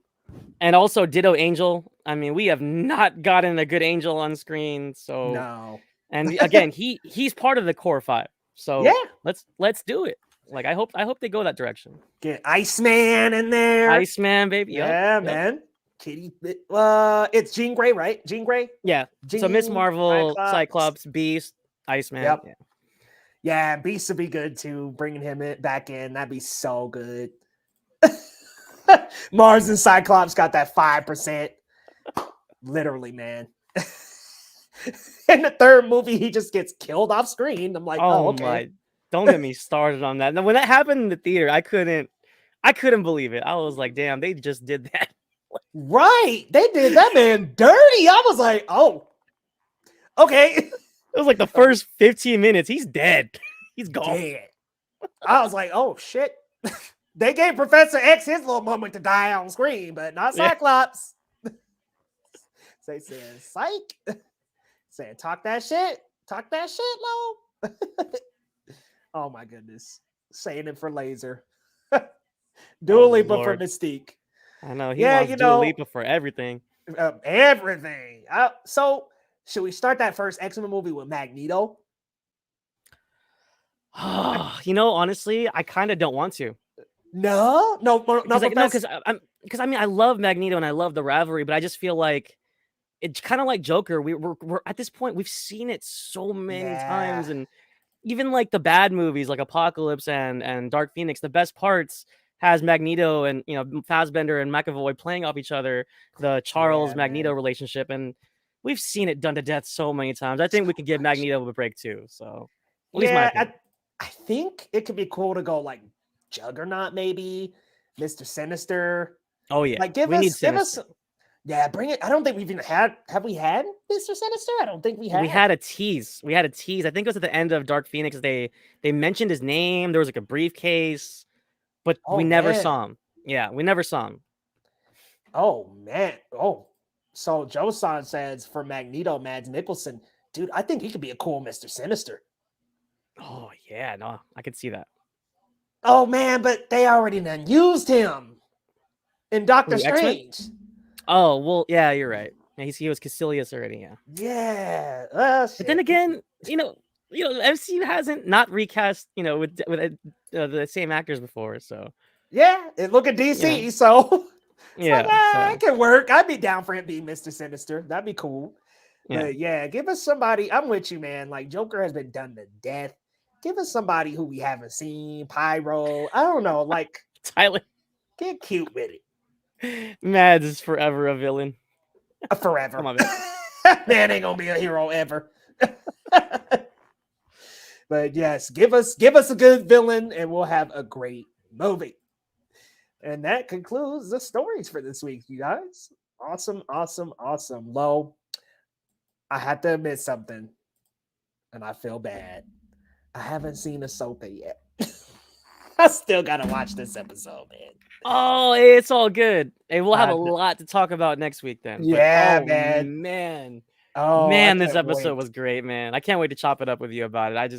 And also ditto Angel. I mean, we have not gotten a good Angel on screen. So no. And again, he's part of the core 5. So yeah, let's do it. Like, I hope they go that direction. Get Iceman in there. Iceman, baby. Yep. Man. Kitty. It's Jean Grey, right? Jean Grey? Yeah. So Miss Marvel, Cyclops, Beast, Iceman. Yep. Yeah, Beast would be good too. Bringing him back in, that'd be so good. Mars and Cyclops got that 5%. Literally, man. In the third movie, he just gets killed off screen. I'm like, oh, Oh okay. my! Don't get me started on that. Now, when that happened in the theater, I couldn't believe it. I was like, damn, they just did that. Right. They did that man dirty. I was like, oh, okay. It was like the first 15 minutes. He's dead. He's gone. Dead. I was like, oh shit. They gave Professor X his little moment to die on screen, but not Cyclops. They said, psych. Saying, talk that shit, low. Oh my goodness. Saying it for Laser. Dua Lipa for Mystique. I know. He wants Dua Lipa for everything. Everything. So, should we start that first X-Men movie with Magneto? Honestly, I kind of don't want to. No, because I mean, I love Magneto and I love the rivalry, but I just feel like it's kind of like Joker. We're at this point, we've seen it so many times, and even like the bad movies like Apocalypse and Dark Phoenix, the best parts has Magneto and Fassbender and McAvoy playing off each other, the Charles Magneto relationship, and we've seen it done to death so many times. I think we could give Magneto a break too. So at least my opinion. I think it could be cool to go like Juggernaut, maybe Mr. Sinister. Oh yeah, like give us. Yeah, bring it. I don't think we've even had. Have we had Mr. Sinister? I don't think we had. We had a tease. I think it was at the end of Dark Phoenix. They mentioned his name. There was like a briefcase, but we never saw him. Yeah, we never saw him. Oh man. Oh, so Joe-san says for Magneto, Mads Mikkelsen, dude, I think he could be a cool Mr. Sinister. Oh yeah, no, I could see that. Oh man, but they already done used him in Doctor Strange. Oh well, yeah, you're right. He was Caecilius already. Yeah. Yeah. But then again, MCU hasn't not recast with the same actors before, so yeah. And look at DC, so it can work. I'd be down for him being Mr. Sinister. That'd be cool. Yeah. But yeah, give us somebody. I'm with you, man. Like Joker has been done to death. Give us somebody who we haven't seen. Pyro. I don't know. Like Tyler. Get cute with it. Mads is forever a villain. Forever. Come on, man ain't gonna be a hero ever. But yes, give us a good villain, and we'll have a great movie. And that concludes the stories for this week, you guys. Awesome. Lo, I have to admit something, and I feel bad. I haven't seen Ahsoka yet. I still gotta watch this episode, man. Oh, it's all good. Hey, we'll have a lot to talk about next week then. Yeah, man. Oh man, this episode was great, man. I can't wait to chop it up with you about it.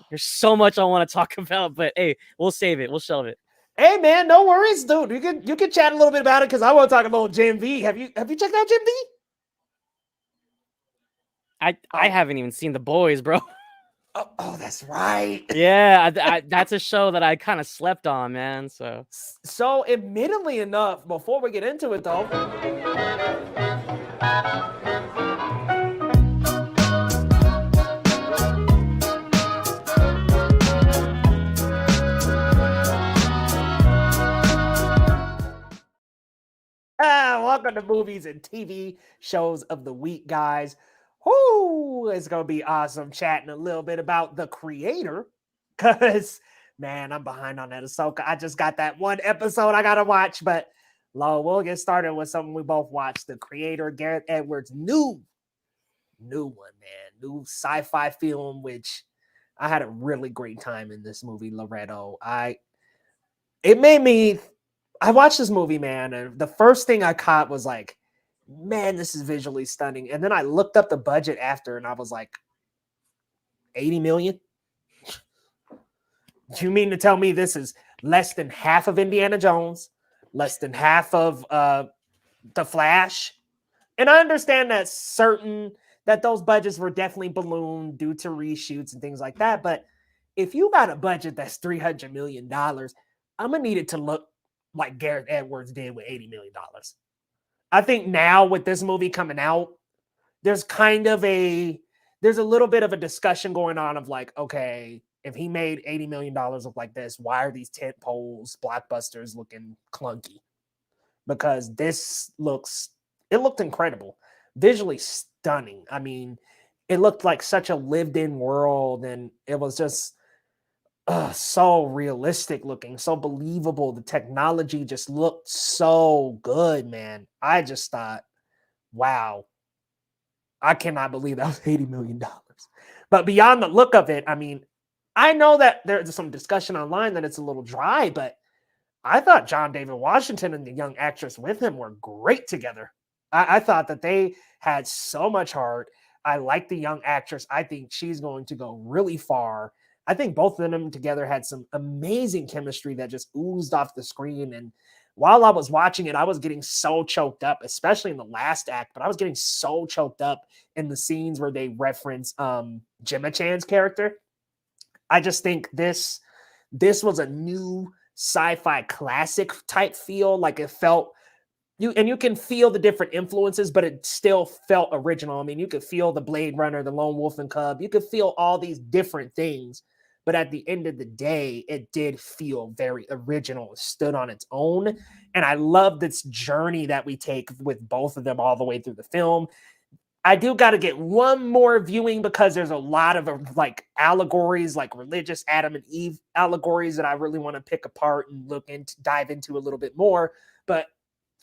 There's so much I want to talk about, but hey, we'll save it. We'll shelve it. Hey man, no worries, dude. You can chat a little bit about it because I want to talk about Jim V. Have you checked out Jim V? I haven't even seen The Boys, bro. Oh, that's right. Yeah, that's a show that I kind of slept on, man. So admittedly enough, before we get into it though, welcome to movies and TV shows of the week, guys. Whoo, it's gonna be awesome chatting a little bit about The Creator, because man, I'm behind on that Ahsoka. I just got that one episode I gotta watch, but we'll get started with something we both watched. The Creator, Gareth Edwards' new one, man, new sci-fi film, which I had a really great time in this movie, Loretto. I watched this movie, man, and the first thing I caught was like, man, this is visually stunning. And then I looked up the budget after, and I was like, 80 million? You mean to tell me this is less than half of Indiana Jones, less than half of The Flash? And I understand that those budgets were definitely ballooned due to reshoots and things like that. But if you got a budget that's $300 million, I'm going to need it to look like Gareth Edwards did with $80 million. I think now with this movie coming out, there's a little bit of a discussion going on of like, okay, if he made $80 million look like this, why are these tent poles, blockbusters looking clunky? Because it looked incredible. visually stunning. I mean, it looked like such a lived-in world, and it was just so realistic looking, so believable. The technology just looked so good, man. I just thought, wow, I cannot believe that was $80 million. But beyond the look of it, I mean, I know that there's some discussion online that it's a little dry, but I thought John David Washington and the young actress with him were great together. I thought that they had so much heart. I like the young actress. I think she's going to go really far. I think both of them together had some amazing chemistry that just oozed off the screen. And while I was watching it, I was getting so choked up, especially in the last act, but I was getting so choked up in the scenes where they reference Gemma Chan's character. I just think this was a new sci-fi classic type feel. Like it felt you can feel the different influences, but it still felt original. I mean, you could feel the Blade Runner, the Lone Wolf and Cub. You could feel all these different things, but at the end of the day, it did feel very original. It stood on its own, and I love this journey that we take with both of them all the way through the film. I do got to get one more viewing because there's a lot of like allegories, like religious Adam and Eve allegories that I really want to pick apart and look into, dive into a little bit more. But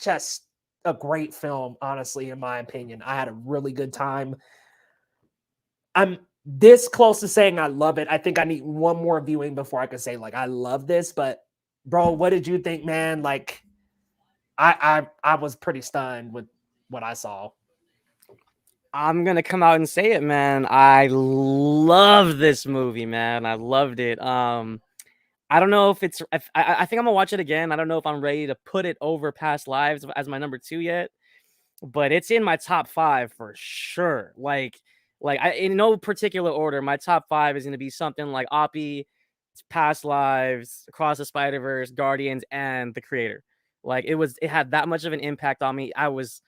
just a great film, honestly, in my opinion. I had a really good time. I'm this close to saying I love it. I think I need one more viewing before I can say like I love this. But bro, what did you think, man? Like I was pretty stunned with what I saw. I'm gonna come out and say it, man. I love this movie, man. I loved it. I don't know if it's. I think I'm gonna watch it again. I don't know if I'm ready to put it over Past Lives as my number 2 yet, but it's in my top 5 for sure. Like in no particular order, my top 5 is gonna be something like Oppie, Past Lives, Across the Spider-Verse, Guardians, and The Creator. Like it had that much of an impact on me. I was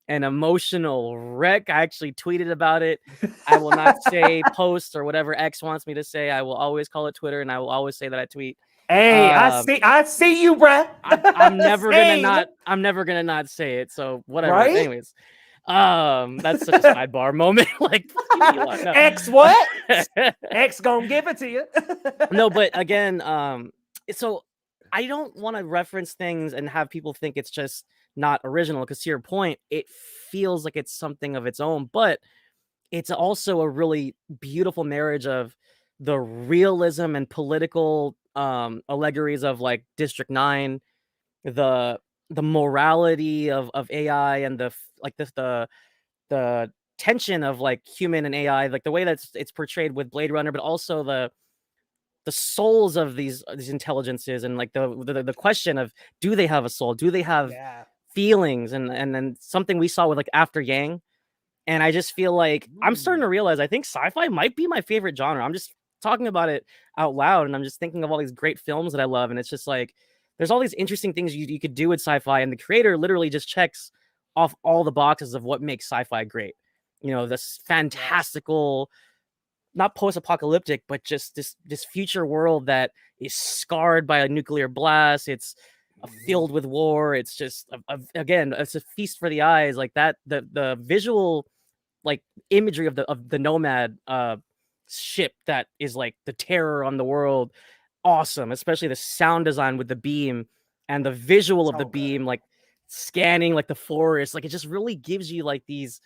an emotional wreck. I actually tweeted about it. I will not say post or whatever X wants me to say. I will always call it Twitter, and I will always say that I tweet. Hey, I see you, bruh. I'm never gonna not say it. So whatever. Right? Anyways, that's such a sidebar moment. Like no. X what? X gonna give it to you. No, but again, so I don't want to reference things and have people think it's just not original, because to your point, it feels like it's something of its own, but it's also a really beautiful marriage of the realism and political allegories of like District 9, the morality of AI, and the tension of like human and AI, like the way that it's portrayed with Blade Runner, but also the souls of these intelligences, and like the question of, do they have a soul? Do they have feelings? And then something we saw with like After Yang. And I just feel like I'm starting to realize I think sci-fi might be my favorite genre. I'm just talking about it out loud, and I'm just thinking of all these great films that I love. And it's just like, there's all these interesting things you could do with sci-fi. And The Creator literally just checks off all the boxes of what makes sci-fi great. You know, this fantastical, not post-apocalyptic, but just this future world that is scarred by a nuclear blast. It's filled with war. It's just, again, it's a feast for the eyes. Like that, the visual like imagery of the Nomad ship that is like the terror on the world. Awesome. Especially the sound design with the beam and the visual of the beam, like scanning like the forest. Like it just really gives you like these,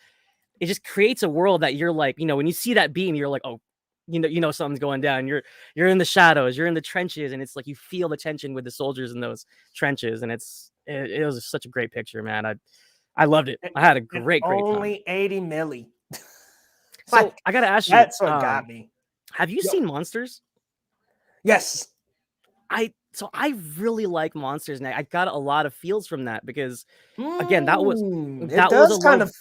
it just creates a world that you're like, you know, when you see that beam, you're like, oh, you know something's going down. You're in the shadows, you're in the trenches, and it's like you feel the tension with the soldiers in those trenches. And it was such a great picture, man. I loved it. I had a great time. Only 80 milli. So like, I gotta ask you, that's what got me. Have you seen Monsters? Yes. I really like Monsters, and I got a lot of feels from that, because again, that was a kind of,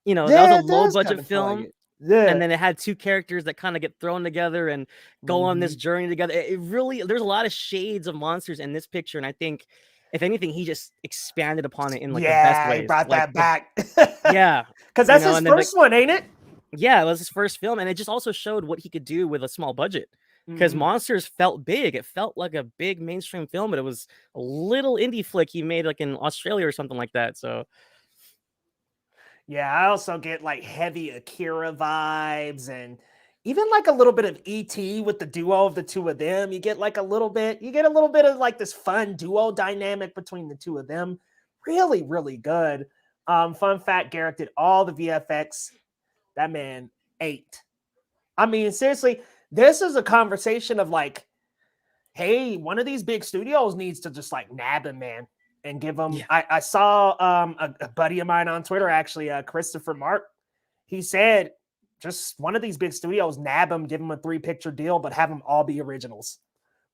you know, that was a low budget film. Yeah. And then it had two characters that kind of get thrown together and go on this journey together. It really, there's a lot of shades of Monsters in this picture, and I think, if anything, he just expanded upon it in like the best ways. He brought like, that back. Yeah, because that's his first one, ain't it? Yeah, it was his first film, and it just also showed what he could do with a small budget. Because Monsters felt big. It felt like a big mainstream film, but it was a little indie flick he made like in Australia or something like that. So Yeah, I also get like heavy Akira vibes and even like a little bit of ET with the duo of the two of them. You get like a little bit, you get a little bit of like this fun duo dynamic between the two of them. Really, really good. Fun fact, Garrett did all the VFX. That man ate. I mean, seriously, this is a conversation of like, hey, one of these big studios needs to just like nab him, man, and give him. Yeah. I saw a buddy of mine on Twitter, actually, Christopher Mark. He said, just one of these big studios nab him, give him a 3-picture deal, but have them all be originals.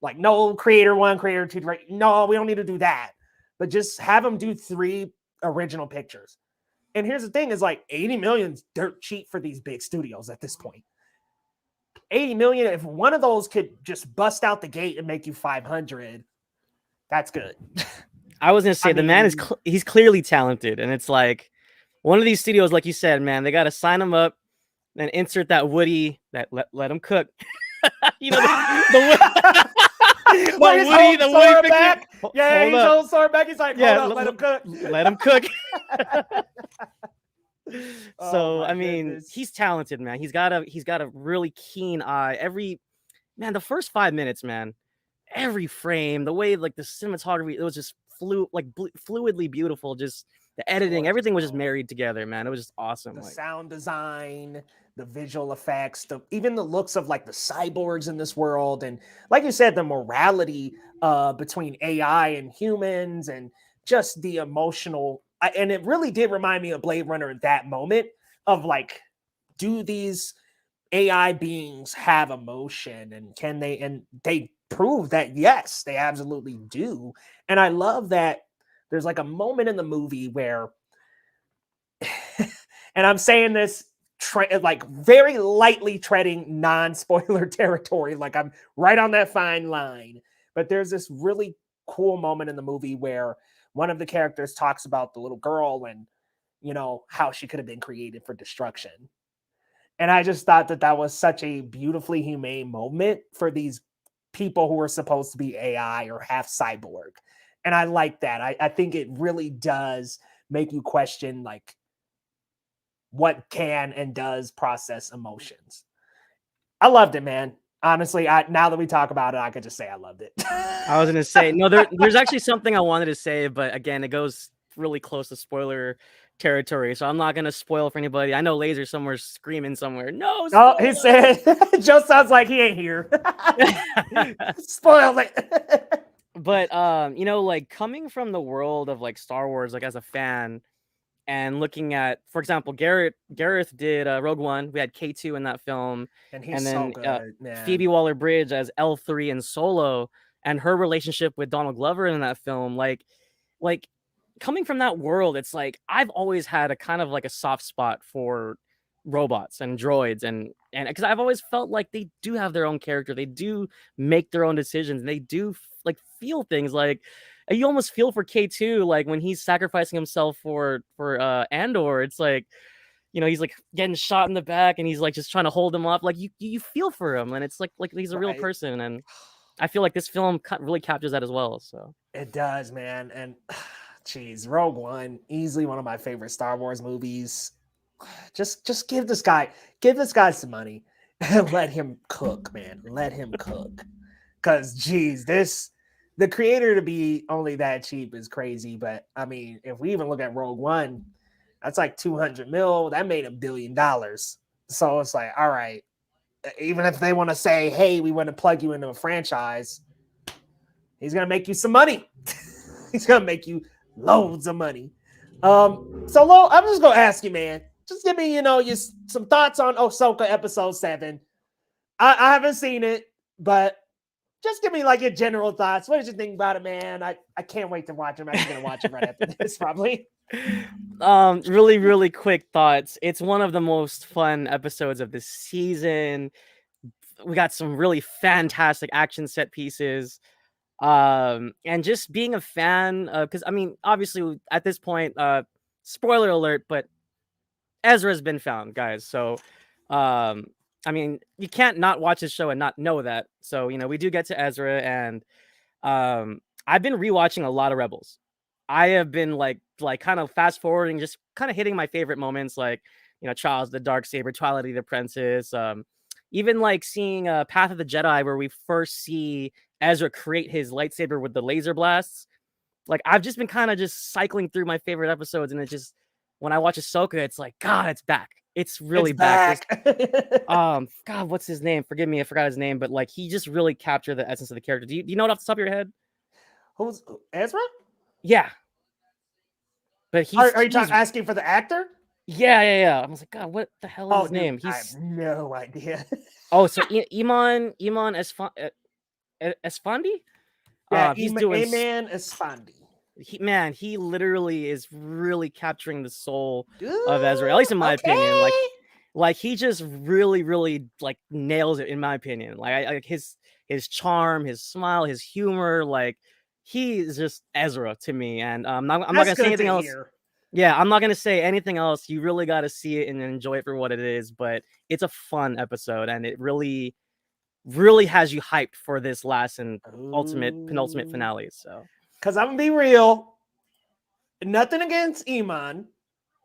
Like, no creator 1, creator 2, right? No, we don't need to do that. But just have them do 3 original pictures. And here's the thing: is like 80 million's dirt cheap for these big studios at this point. 80 million, if one of those could just bust out the gate and make you 500, that's good. I was gonna say the man is he's clearly talented, and it's like one of these studios, like you said, man, they got to sign him up and insert that Woody, that let him cook. You know, the Woody, the Woody back. Picture. Yeah, he's old sword back. He's like, hold up, let him cook. Let him cook. So Oh, I mean, goodness. he's talented, man. He's got a really keen eye. The first 5 minutes, man, every frame, the way like the cinematography, it was just fluidly beautiful. Just the editing, everything was just married together, man. It was just awesome. The sound design, the visual effects, even the looks of like the cyborgs in this world, and like you said, the morality between AI and humans, and just the emotional. And it really did remind me of Blade Runner at that moment of like, do these AI beings have emotion, and can they? And they prove that yes, they absolutely do. And I love that there's like a moment in the movie where, and I'm saying this like very lightly treading non-spoiler territory, like I'm right on that fine line. But there's this really cool moment in the movie where one of the characters talks about the little girl and, you know, how she could have been created for destruction. And I just thought that that was such a beautifully humane moment for these people who are supposed to be AI or half cyborg. And I like that. I think it really does make you question like what can and does process emotions. I loved it, man. Honestly, now that we talk about it, I could just say I loved it. I was gonna say no. There's actually something I wanted to say, but again, it goes really close to spoiler territory, so I'm not gonna spoil for anybody. I know Laser somewhere screaming somewhere. No, oh, he said Joe sounds like he ain't here. Spoil it. But you know, like coming from the world of like Star Wars, like as a fan, and looking at, for example, Gareth did Rogue One. We had K2 in that film, and he's and then so good, man. Phoebe Waller-Bridge as L3 in Solo, and her relationship with Donald Glover in that film. Like coming from that world, it's like I've always had a kind of like a soft spot for robots and droids, and because I've always felt like they do have their own character, they do make their own decisions, and they do like feel things. Like you almost feel for K2, like when he's sacrificing himself for Andor. It's like, you know, he's like getting shot in the back and he's like just trying to hold him up. Like you feel for him, and it's like he's a real person. And I feel like this film really captures that as well. So it does, man. And geez, Rogue One, easily one of my favorite Star Wars movies. Just give this guy some money and let him cook, man. Let him cook. Cause geez, the creator to be only that cheap is crazy. But I mean, if we even look at Rogue One, that's like 200 mil. That made $1 billion. So it's like, all right, even if they want to say, hey, we want to plug you into a franchise, he's gonna make you some money. He's gonna make you loads of money. So Lo, I'm just gonna ask you, man. Just give me, some thoughts on Ahsoka episode 7. I haven't seen it, but just give me like your general thoughts. What did you think about it, man? I can't wait to watch it. I'm actually gonna watch it right after this, probably. Really, really quick thoughts. It's one of the most fun episodes of this season. We got some really fantastic action set pieces. And just being a fan, because I mean, obviously at this point, spoiler alert, but Ezra's been found, guys. So, I mean, you can't not watch this show and not know that. So, we do get to Ezra, and I've been rewatching a lot of Rebels. I have been like kind of fast forwarding, just kind of hitting my favorite moments, like, you know, Trials of the Darksaber, Twilight of the Apprentice, even like seeing Path of the Jedi, where we first see Ezra create his lightsaber with the laser blasts. Like, I've just been kind of just cycling through my favorite episodes, and it just, when I watch Ahsoka, it's like, God, it's back. It's really It's back. back. God, what's his name? Forgive me, I forgot his name, but like, he just really captured the essence of the character. Do you know it off the top of your head? Who's Ezra? Yeah, but Are you asking for the actor? yeah. I was like, God, what the hell is his name? I have no idea. Oh, so Iman Esfandi. Yeah, He's doing Aman Esfandi. he literally is really capturing the soul of Ezra, at least in my opinion. Like he just really like nails it, in my opinion. Like his charm, his smile, his humor, like he is just Ezra to me. And I'm not gonna say anything else. Yeah, I'm not gonna say anything else. You really got to see it and enjoy it for what it is. But it's a fun episode, and it really has you hyped for this last and penultimate finale. So, because I'm gonna be real, nothing against Iman.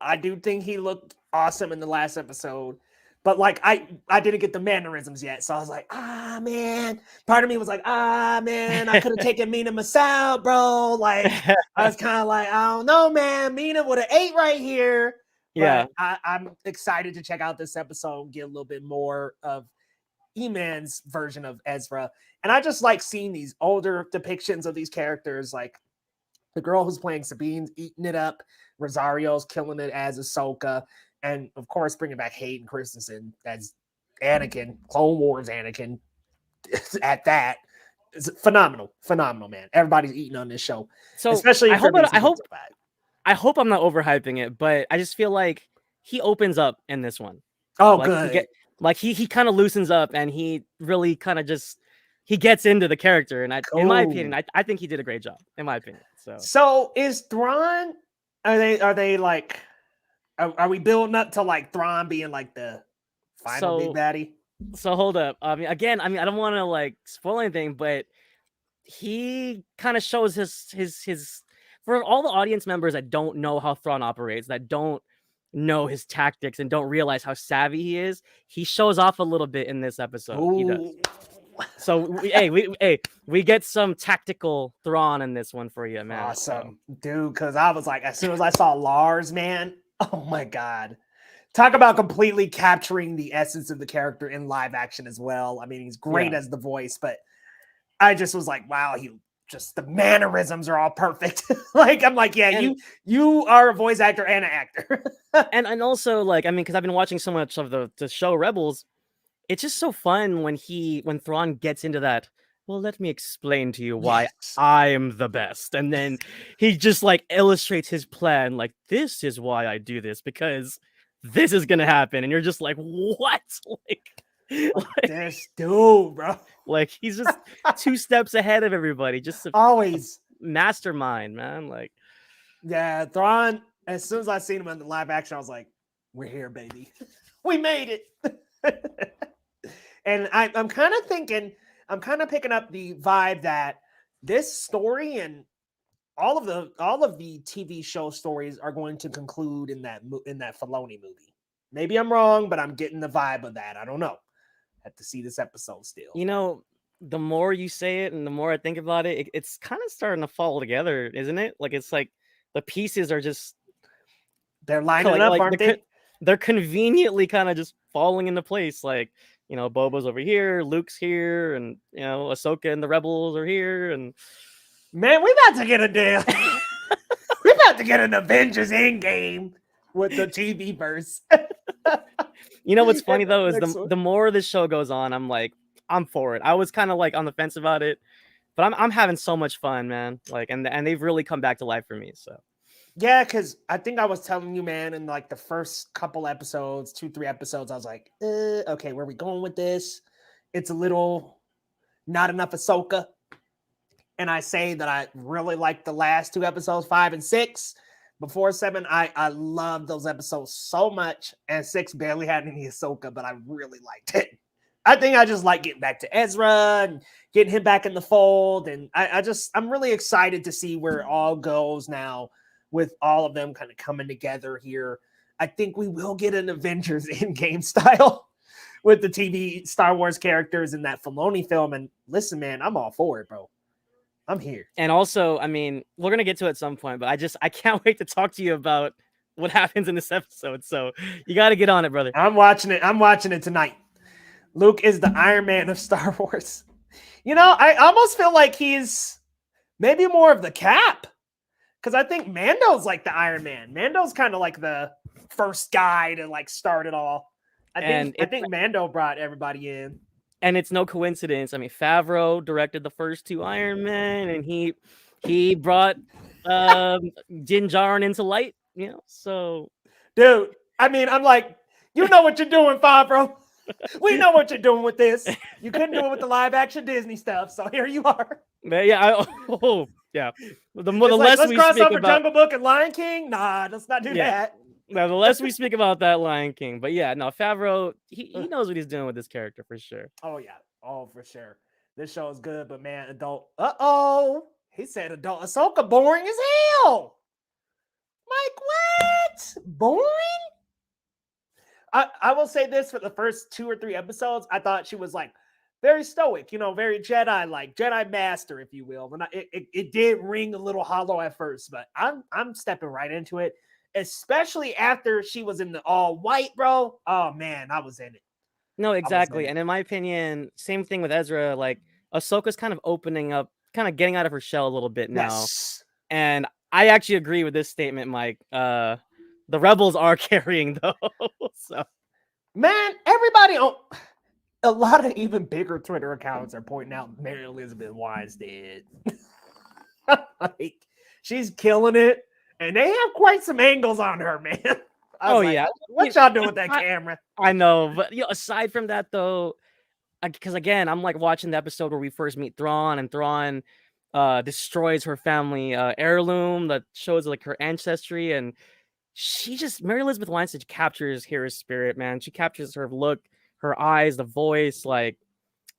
I do think he looked awesome in the last episode, but like I didn't get the mannerisms yet, so I was like, man. Part of me was like, man, I could have taken Mina Masao, bro. Like I was kind of like, I don't know, man. Mina would have ate right here. yeah. But I'm excited to check out this episode and get a little bit more of E-Man's version of Ezra. And I just like seeing these older depictions of these characters, like the girl who's playing Sabine's eating it up, Rosario's killing it as Ahsoka, and of course bringing back Hayden Christensen as Anakin, Clone Wars Anakin. At that, it's phenomenal, man. Everybody's eating on this show, so especially I hope I'm not overhyping it, but I just feel like he opens up in this one. Oh, like, good. He kind of loosens up, and he really kind of just he gets into the character. And in my opinion, I think he did a great job. In my opinion, so is Thrawn? Are they like? Are we building up to like Thrawn being like the final big baddie? So hold up. I mean, I don't want to like spoil anything, but he kind of shows his for all the audience members that don't know how Thrawn operates, that don't know his tactics and don't realize how savvy he is. He shows off a little bit in this episode. Ooh. He does. So we get some tactical Thrawn in this one for you, man. Awesome, dude. Because I was like, as soon as I saw Lars, man, oh my God. Talk about completely capturing the essence of the character in live action as well. I mean, he's great as the voice, but I just was like, wow, the mannerisms are all perfect. Like, I'm like, yeah, you are a voice actor and an actor. and also, like, I mean, because I've been watching so much of the show Rebels, it's just so fun when Thrawn gets into that. Well, let me explain to you why I'm the best. And then he just like illustrates his plan. Like, this is why I do this, because this is going to happen. And you're just like, what? Like this dude, bro. Like, he's just 2 steps ahead of everybody. Just always mastermind, man. Like, yeah, Thrawn, as soon as I seen him in the live action, I was like, we're here, baby. We made it. And I'm kind of thinking, I'm kind of picking up the vibe that this story and all of the TV show stories are going to conclude in that Filoni movie. Maybe I'm wrong, but I'm getting the vibe of that. I don't know. Have to see this episode still. You know, the more you say it and the more I think about it, it's kind of starting to fall together, isn't it? Like, it's like the pieces are just they're lining up, aren't they? They're conveniently kind of just falling into place. Like, you know, Boba's over here, Luke's here, and you know, Ahsoka and the Rebels are here, and man, we about to get a deal. We about to get an Avengers Endgame with the TV verse. You know what's funny though is the more this show goes on, I'm like, I'm for it. I was kind of like on the fence about it, but I'm having so much fun, man. Like, and they've really come back to life for me. So yeah, because I think I was telling you, man, in like the first couple episodes, 2-3 episodes, I was like, okay, where are we going with this? It's a little not enough Ahsoka. And I say that I really like the last 2 episodes, 5 and 6. Before 7, I loved those episodes so much. And 6 barely had any Ahsoka, but I really liked it. I think I just like getting back to Ezra and getting him back in the fold. And I'm really excited to see where it all goes now with all of them kind of coming together here. I think we will get an Avengers in-game style with the TV Star Wars characters in that Filoni film. And listen, man, I'm all for it, bro. I'm here. And also, I mean, we're gonna get to it at some point, but I can't wait to talk to you about what happens in this episode. So you got to get on it, brother. I'm watching it. I'm watching it tonight. Luke is the Iron Man of Star Wars. You know, I almost feel like he's maybe more of the Cap, because I think Mando's like the Iron Man. Mando's kind of like the first guy to like start it all. I think Mando brought everybody in. And it's no coincidence. I mean, Favreau directed the first 2 Iron Men, and he brought Din Djarin into light, you know. So, dude, I mean, I'm like, you know what you're doing, Favreau. We know what you're doing with this. You couldn't do it with the live action Disney stuff, so here you are. Yeah, yeah. The less let's we cross speak over about Jungle Book and Lion King. Nah, let's not do that. No, the less we speak about that Lion King, but yeah, no, Favreau, he knows what he's doing with this character for sure. Oh yeah, for sure. This show is good, but man, adult. He said adult Ahsoka boring as hell. Like what? Boring? I will say this: for the first 2 or 3 episodes, I thought she was like very stoic, you know, very Jedi-like, Jedi master, if you will. And it did ring a little hollow at first, but I'm stepping right into it. Especially after she was in the all white, bro. Oh man, I was in it. No, exactly. And in my opinion, same thing with Ezra. Like Ahsoka's kind of opening up, kind of getting out of her shell a little bit now. Yes. And I actually agree with this statement, Mike. The rebels are carrying though. So, man, everybody on a lot of even bigger Twitter accounts are pointing out Mary Elizabeth Winstead. Like, she's killing it. And they have quite some angles on her, man. Yeah. What y'all doing with that camera? I know, but aside from that, though, because again, I'm like watching the episode where we first meet Thrawn, and Thrawn destroys her family heirloom that shows like her ancestry, and Mary Elizabeth Winstead captures Hera's spirit, man. She captures her look, her eyes, the voice. Like,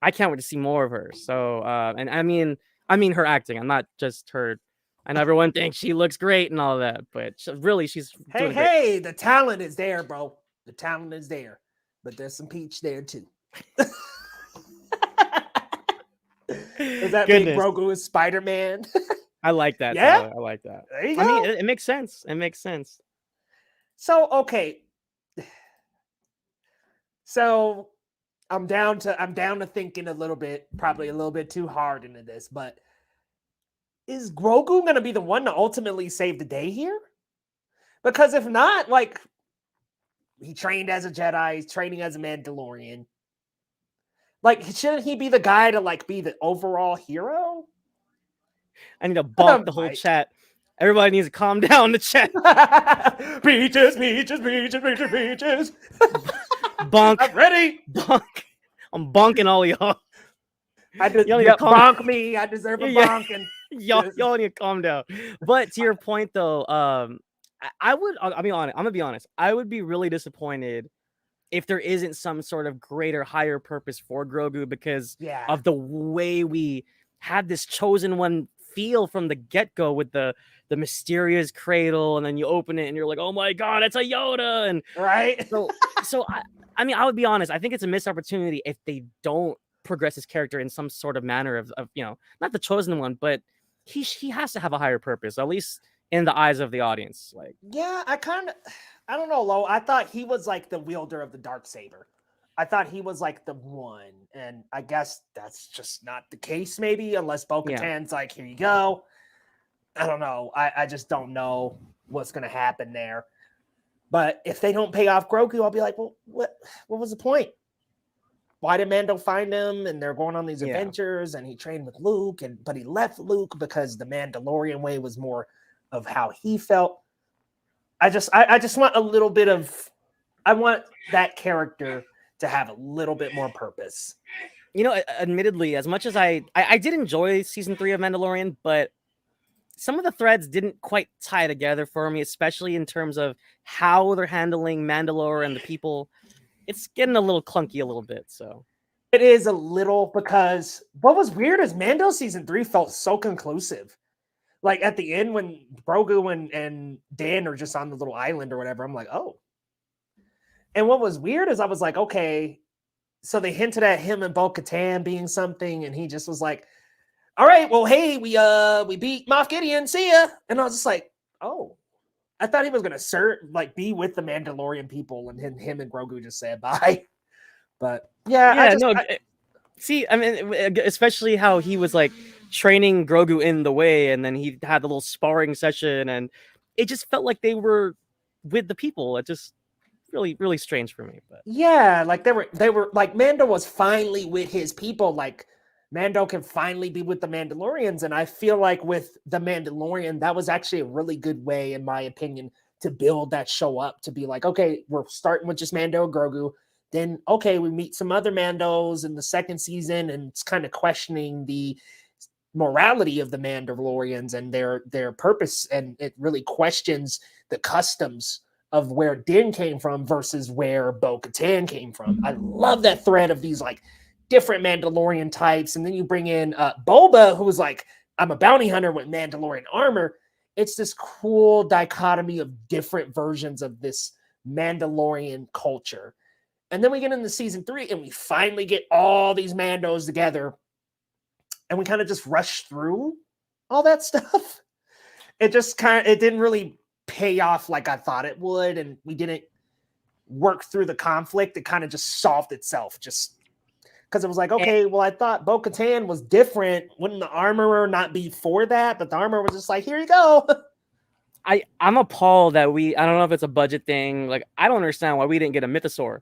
I can't wait to see more of her. So, and I mean her acting. I'm not just her. And everyone thinks she looks great and all that, but really, she's doing great. The talent is there, bro. The talent is there, but there's some peach there too. Does that mean Grogu is Spider-Man? I like that. Yeah, I like that. There you go. I mean, it makes sense. It makes sense. So okay, so I'm down to thinking a little bit, probably a little bit too hard into this, but. Is Grogu going to be the one to ultimately save the day here? Because if not, like, he trained as a Jedi, he's training as a Mandalorian. Like, shouldn't he be the guy to, like, be the overall hero? I need to bonk the whole chat. Everybody needs to calm down the chat. Peaches, peaches, peaches, peaches, peaches. Bonk. I'm ready. Bonk. I'm bonking all y'all. Bonk me. I deserve a bonking. Y'all need to calm down. But to your point, though, I'll be honest. I'm gonna be honest. I would be really disappointed if there isn't some sort of greater, higher purpose for Grogu because of the way we had this chosen one feel from the get-go with the mysterious cradle, and then you open it and you're like, oh my god, it's a Yoda, and right. So I mean, I would be honest. I think it's a missed opportunity if they don't progress his character in some sort of manner of you know, not the chosen one, but he has to have a higher purpose, at least in the eyes of the audience. Like, yeah, I don't know, Lo. I thought he was like the wielder of the Darksaber. I thought he was like the one, and I guess that's just not the case, maybe, unless Bo-Katan's like, here you go. I don't know. I just don't know what's going to happen there. But if they don't pay off Grogu, I'll be like, well, what was the point? Why did Mando find him? And they're going on these adventures, and he trained with Luke, but he left Luke because the Mandalorian way was more of how he felt. I just want a little bit of, I want that character to have a little bit more purpose. You know, admittedly, as much as I did enjoy season 3 of Mandalorian, but some of the threads didn't quite tie together for me, especially in terms of how they're handling Mandalore and the people. It's getting a little clunky a little bit, so. It is a little, because what was weird is Mando season 3 felt so conclusive. Like at the end when Grogu and Dan are just on the little island or whatever, I'm like, oh. And what was weird is I was like, okay, so they hinted at him and Bo-Katan being something, and he just was like, all right, well, hey, we beat Moff Gideon, see ya. And I was just like, oh. I thought he was gonna be with the Mandalorian people, and him and Grogu just said bye. But yeah, see, I mean, especially how he was like training Grogu in the way, and then he had the little sparring session, and it just felt like they were with the people. It just really, really strange for me. But yeah, like they were like Mando was finally with his people. Like Mando can finally be with the Mandalorians, and I feel like with the Mandalorian, that was actually a really good way, in my opinion, to build that show up. To be like, okay, we're starting with just Mando and Grogu. Then, okay, we meet some other Mandos in the second season, and it's kind of questioning the morality of the Mandalorians and their purpose, and it really questions the customs of where Din came from versus where Bo-Katan came from. I love that thread of these like different Mandalorian types, and then you bring in Boba, who was like, I'm a bounty hunter with Mandalorian armor. It's this cool dichotomy of different versions of this Mandalorian culture. And then we get into season 3, and we finally get all these Mandos together, and we kind of just rush through all that stuff. It didn't really pay off like I thought it would, and we didn't work through the conflict. It kind of just solved itself, just because it was like, okay, well, I thought Bo-Katan was different. Wouldn't the armorer not be for that? But the armorer was just like, here you go. I'm appalled that I don't know if it's a budget thing. Like, I don't understand why we didn't get a mythosaur.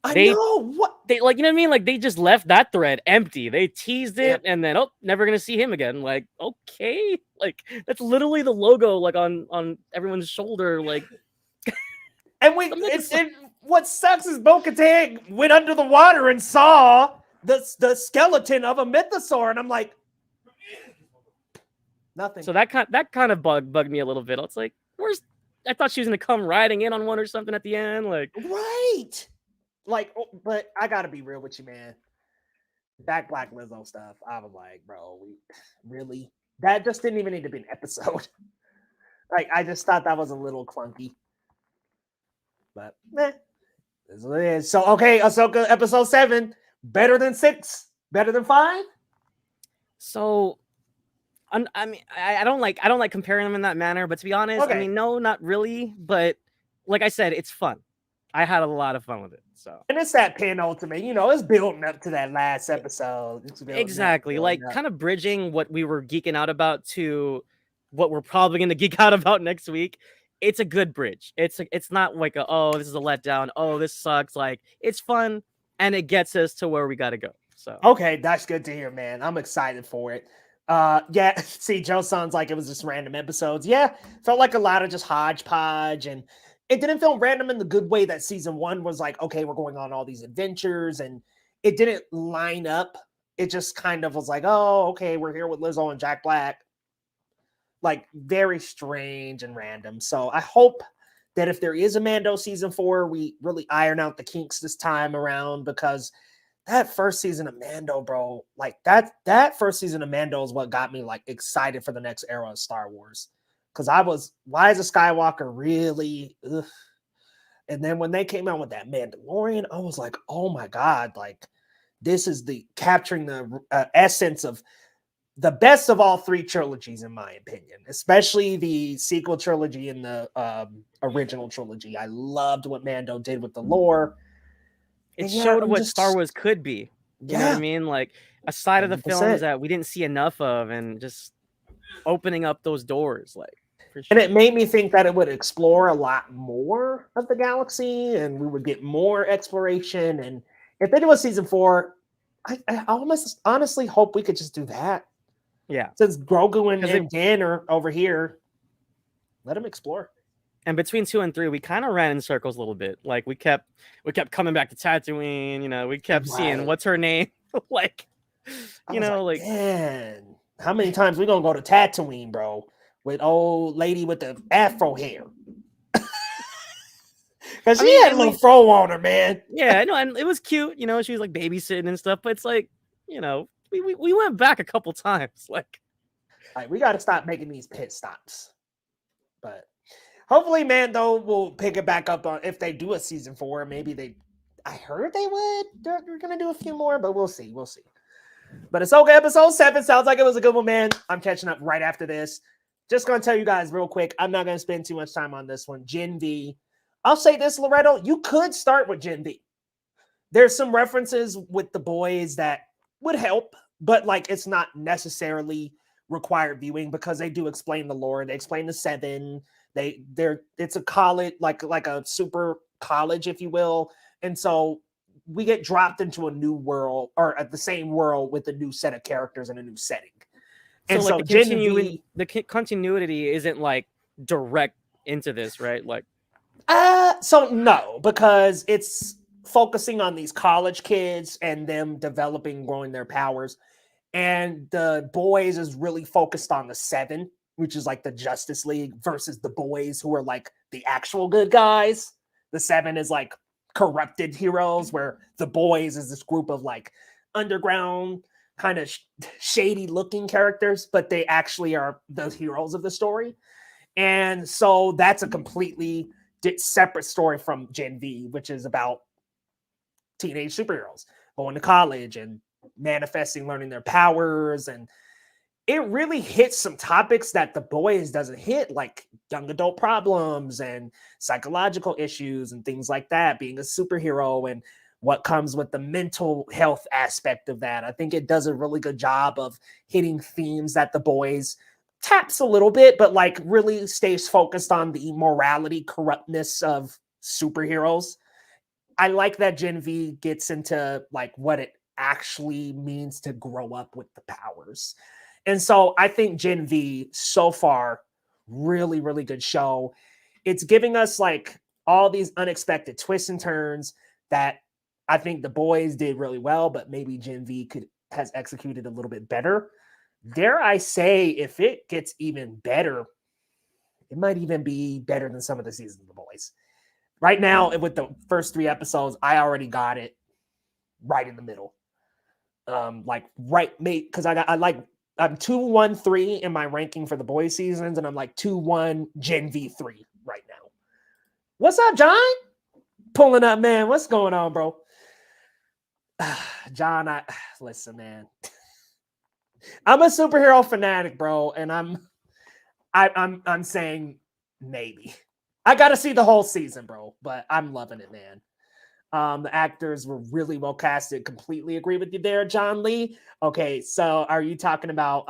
I know what they like, you know what I mean? Like, they just left that thread empty. They teased it, and then never gonna see him again. Like, okay, like that's literally the logo, like on everyone's shoulder, like. And what sucks is Bo-Katan went under the water and saw the skeleton of a mythosaur, and I'm like, nothing. So that kind of bugged me a little bit. It's like, I thought she was gonna come riding in on one or something at the end, like. Right. Like, but I gotta be real with you, man. That Black Lizzo stuff, I was like, bro, really? That just didn't even need to be an episode. Like, I just thought that was a little clunky. But, this is what it is. So, okay, Ahsoka episode 7, better than 6, better than 5? So, I mean, I don't like comparing them in that manner, but to be honest, okay. I mean, no, not really. But like I said, it's fun. I had a lot of fun with it. So, and it's that penultimate, it's building up to that last episode. Exactly, kind of bridging what we were geeking out about to what we're probably going to geek out about next week. It's a good bridge. It's not like this is a letdown. Oh, this sucks. Like, it's fun, and it gets us to where we got to go. So, okay, that's good to hear, man. I'm excited for it. Yeah. See, Joe sounds like it was just random episodes. Yeah, felt like a lot of just hodgepodge, and it didn't feel random in the good way that season 1 was like, okay, we're going on all these adventures, and it didn't line up. It just kind of was like, oh, okay, we're here with Lizzo and Jack Black. Like, very strange and random. So I hope that if there is a Mando season 4, we really iron out the kinks this time around, because that first season of Mando, bro, like that first season of Mando is what got me like excited for the next era of Star Wars. Because I was, why is a Skywalker really? Ugh. And then when they came out with that Mandalorian, I was like, oh my God, like this is capturing the essence of the best of all 3 trilogies, in my opinion, especially the sequel trilogy and the original trilogy. I loved what Mando did with the lore. It showed what Star Wars could be. You know what I mean? Like a side of the films that we didn't see enough of, and just opening up those doors, like. Sure. And it made me think that it would explore a lot more of the galaxy, and we would get more exploration. And if they do a season 4, I almost honestly hope we could just do that. Yeah. Since Grogu and Dan are over here, let them explore. And between 2 and 3, we kind of ran in circles a little bit. Like we kept coming back to Tatooine. We kept seeing what's her name, like, like, man, how many times we gonna go to Tatooine, bro? With old lady with the afro hair. Because I she mean, had a little fro on her, man. yeah, I know, and it was cute. You know, she was like babysitting and stuff. But it's like, you know, we went back a couple times. Like, Like, we got to stop making these pit stops. But hopefully, Mando will pick it back up on if they do a season 4. Maybe they. I heard they would. They're gonna do a few more, but we'll see. We'll see. But it's okay. Episode 7 sounds like it was a good one, man. I'm catching up right after this. Just gonna tell you guys real quick. I'm not gonna spend too much time on this one. Gen V. I'll say this, Loretto. You could start with Gen V. There's some references with the boys that would help, but like it's not necessarily required viewing because they do explain the lore. They explain the 7. It's a college, like a super college, if you will. And so we get dropped into a new world or at the same world with a new set of characters and a new setting. And so like the continuity isn't like direct into this, right? Like, so no, because it's focusing on these college kids and them developing, growing their powers. And the boys is really focused on the 7, which is like the Justice League versus the boys who are like the actual good guys. The 7 is like corrupted heroes, where the boys is this group of like underground kind of shady looking characters, but they actually are the heroes of the story. And so that's a completely separate story from Gen V, which is about teenage superheroes going to college and manifesting, learning their powers. And it really hits some topics that the boys doesn't hit, like young adult problems and psychological issues and things like that, being a superhero and what comes with the mental health aspect of that. I think it does a really good job of hitting themes that the boys taps a little bit, but like really stays focused on the morality, corruptness of superheroes. I like that Gen V gets into like what it actually means to grow up with the powers. And so I think Gen V so far, really, really good show. It's giving us like all these unexpected twists and turns that I think the boys did really well, but maybe Gen V has executed a little bit better. Dare I say, if it gets even better, it might even be better than some of the seasons of the boys. Right now, with the first 3 episodes, I already got it right in the middle. Like right, mate, because I'm 2-1-3 in my ranking for the boys seasons, and I'm like 2-1 Gen V3 right now. What's up, John? Pulling up, man. What's going on, bro? John, listen, man. I'm a superhero fanatic, bro, and I'm saying maybe. I got to see the whole season, bro, but I'm loving it, man. The actors were really well casted. Completely agree with you there, John Lee. Okay, so are you talking about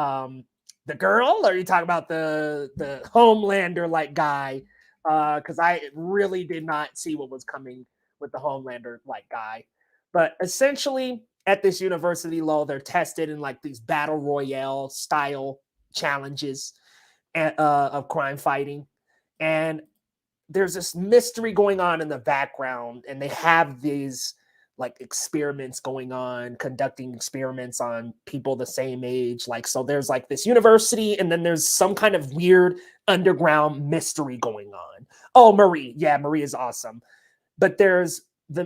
the girl, or are you talking about the Homelander like guy? Because I really did not see what was coming with the Homelander like guy. But essentially, at this university, they're tested in like these battle royale style challenges of crime fighting, and there's this mystery going on in the background, and they have these like experiments going on, conducting experiments on people the same age. Like, so there's like this university, and then there's some kind of weird underground mystery going on. Oh, Marie. Yeah, Marie is awesome. But there's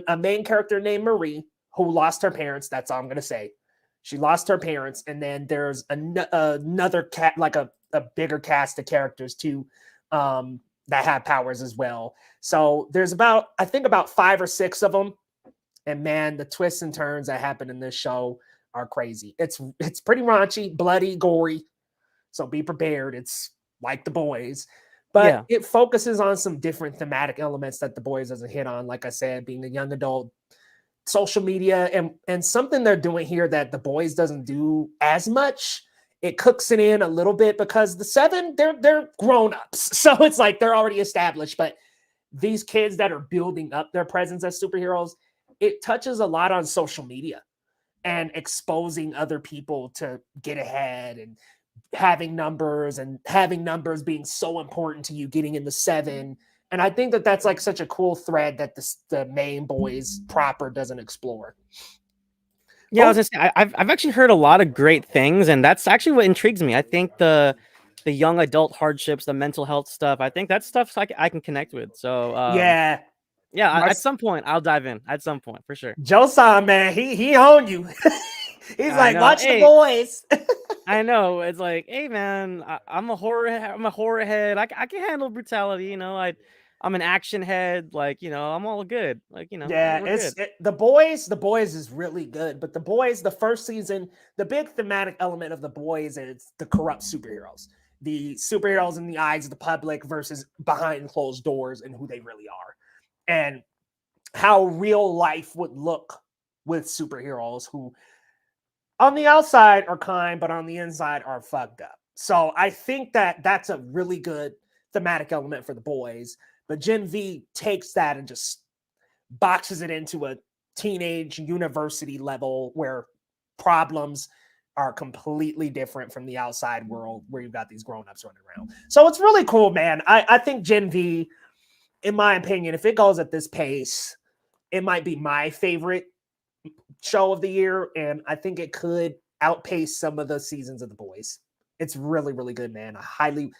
a main character named Marie who lost her parents. That's all I'm going to say. She lost her parents. And then there's another cat, like a bigger cast of characters too, that have powers as well. So there's about 5 or 6 of them. And man, the twists and turns that happen in this show are crazy. It's pretty raunchy, bloody, gory. So be prepared. It's like the boys. But It focuses on some different thematic elements that the boys doesn't hit on. Like I said, being a young adult, social media, and something they're doing here that the boys doesn't do as much. It cooks it in a little bit because the 7, they're grown-ups. So it's like they're already established. But these kids that are building up their presence as superheroes, it touches a lot on social media and exposing other people to get ahead and having numbers being so important to you getting in the 7. And I think that that's like such a cool thread that the main boys proper doesn't explore. Yeah, I was gonna say, I've actually heard a lot of great things, and that's actually what intrigues me. I think the young adult hardships, the mental health stuff, I think that stuff I can connect with. So yeah, Yeah, at some point I'll dive in. At some point, for sure. Joe-san, man, he owned you. He's I like, know. watch Hey, the boys. I know. It's like, hey man, I'm a horror. I'm a horror head. I can handle brutality. You know, I'm an action head. Like, you know, I'm all good. Like, you know, Yeah, we're good. The Boys. The Boys is really good, but The Boys, the first season, the big thematic element of The Boys is the corrupt superheroes, the superheroes in the eyes of the public versus behind closed doors and who they really are, and how real life would look with superheroes who, on the outside, are kind, but on the inside are fucked up. So I think that that's a really good thematic element for The Boys. But Gen V takes that and just boxes it into a teenage university level where problems are completely different from the outside world where you've got these grown-ups running around. So it's really cool, man. I think Gen V, in my opinion, if it goes at this pace, it might be my favorite show of the year, and I think it could outpace some of the seasons of The Boys. It's really, really good, man. I highly,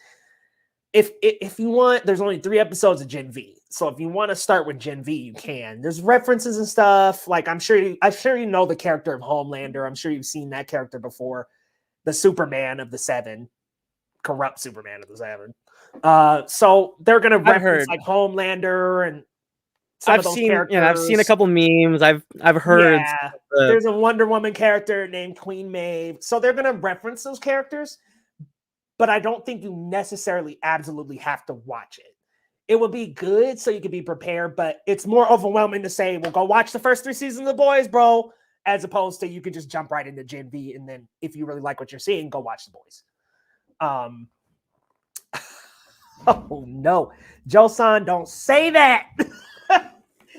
if you want, there's only 3 episodes of Gen V, so if you want to start with Gen V, you can. There's references and stuff. Like I'm sure you know the character of Homelander. I'm sure you've seen that character before, the Superman of the 7, corrupt Superman of the 7. So they're gonna reference like Homelander and some of those characters. I've seen a couple memes. I've heard. Yeah, there's a Wonder Woman character named Queen Maeve. So they're gonna reference those characters, but I don't think you necessarily absolutely have to watch it. It would be good so you could be prepared, but it's more overwhelming to say, well, go watch the first 3 seasons of The Boys, bro, as opposed to you could just jump right into Gen V, and then if you really like what you're seeing, go watch The Boys. Oh no, Joe-san, don't say that.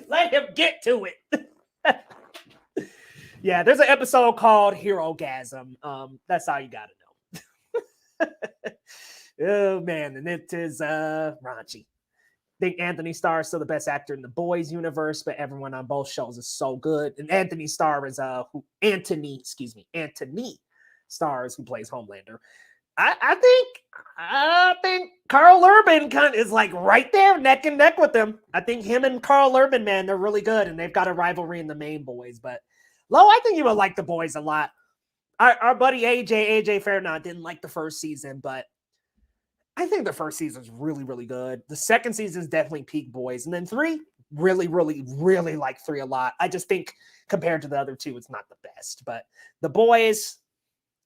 Let him get to it. Yeah, there's an episode called Hero-gasm. That's all you gotta know. Oh man, and it is raunchy. I think Anthony Starr is still the best actor in the Boys universe, but everyone on both shows is so good. And Anthony Starr is Anthony Starr is who plays Homelander. I think Carl Urban is like right there, neck and neck with them. I think him and Carl Urban, man, they're really good, and they've got a rivalry in the main Boys. But Lo, I think you would like The Boys a lot. Our buddy AJ Fairnaught didn't like the first season, but I think the first season is really, really good. The second season is definitely peak Boys, and then 3, really, really, really like 3 a lot. I just think compared to the other 2, it's not the best. But The Boys,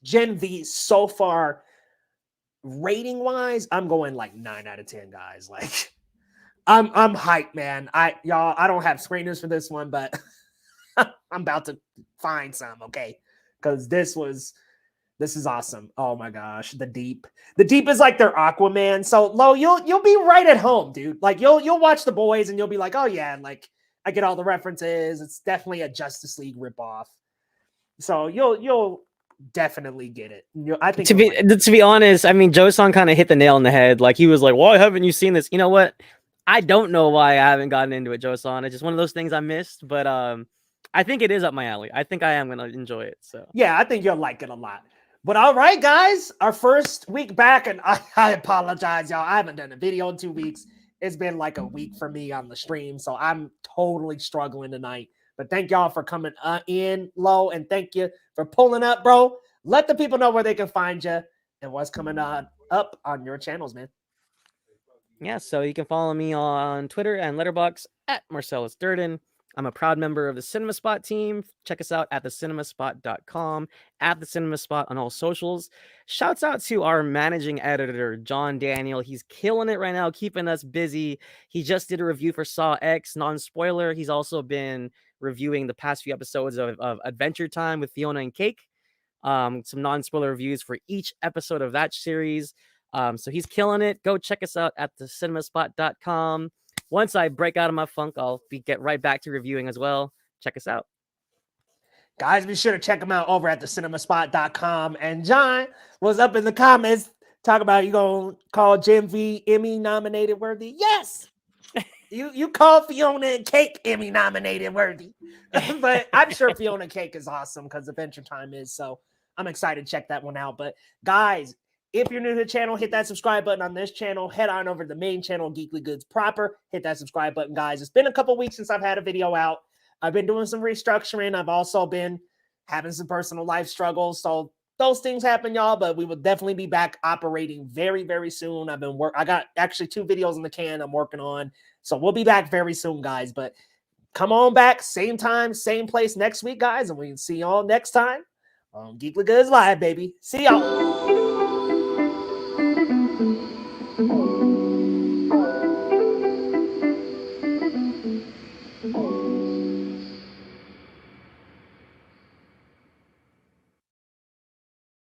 Gen V so far, rating wise, I'm going like 9 out of 10, guys. Like I'm hyped, man. I don't have screeners for this one, but I'm about to find some, okay? Because this is awesome. Oh my gosh, the Deep is like their Aquaman. So Lo, you'll be right at home, dude. Like you'll watch The Boys and you'll be like, oh yeah, like I get all the references. It's definitely a Justice League ripoff. So you'll definitely get it. I think to be honest, I mean, Joe-san kind of hit the nail on the head. Like he was like, "Why haven't you seen this?" You know what? I don't know why I haven't gotten into it, Joe-san. It's just one of those things I missed. But I think it is up my alley. I think I am gonna enjoy it. So yeah, I think you'll like it a lot. But all right, guys, our first week back, and I apologize, y'all. I haven't done a video in 2 weeks. It's been like a week for me on the stream, so I'm totally struggling tonight. But thank y'all for coming in, Lo, and thank you for pulling up, bro. Let the people know where they can find you and what's coming up on your channels, man. Yeah, so you can follow me on Twitter and Letterboxd at Marcellus Durden. I'm a proud member of the Cinema Spot team. Check us out at thecinemasspot.com, at the Cinema Spot on all socials. Shouts out to our managing editor, John Daniel. He's killing it right now, keeping us busy. He just did a review for Saw X, non-spoiler. He's also been reviewing the past few episodes of Adventure Time with Fiona and Cake. Some non-spoiler reviews for each episode of that series. So he's killing it. Go check us out at thecinemasspot.com. Once I break out of my funk, I'll get right back to reviewing as well. Check us out. Guys, be sure to check them out over at thecinemasspot.com. And John was up in the comments talking about you going to call Gen V Emmy nominated worthy. Yes! You call Fiona and Cake Emmy nominated worthy. But I'm sure Fiona and Cake is awesome because Adventure Time is. So I'm excited to check that one out. But guys, If you're new to the channel, hit that subscribe button on this channel. Head on over to the main channel, Geekly Goods proper. Hit that subscribe button, guys. It's been a couple weeks since I've had a video out. I've been doing some restructuring. I've also been having some personal life struggles. So those things happen, y'all, but we will definitely be back operating very, very soon. I got actually 2 videos in the can I'm working on. So we'll be back very soon, guys. But come on back, same time, same place next week, guys. And we can see y'all next time on Geekly Goods Live, baby. See y'all.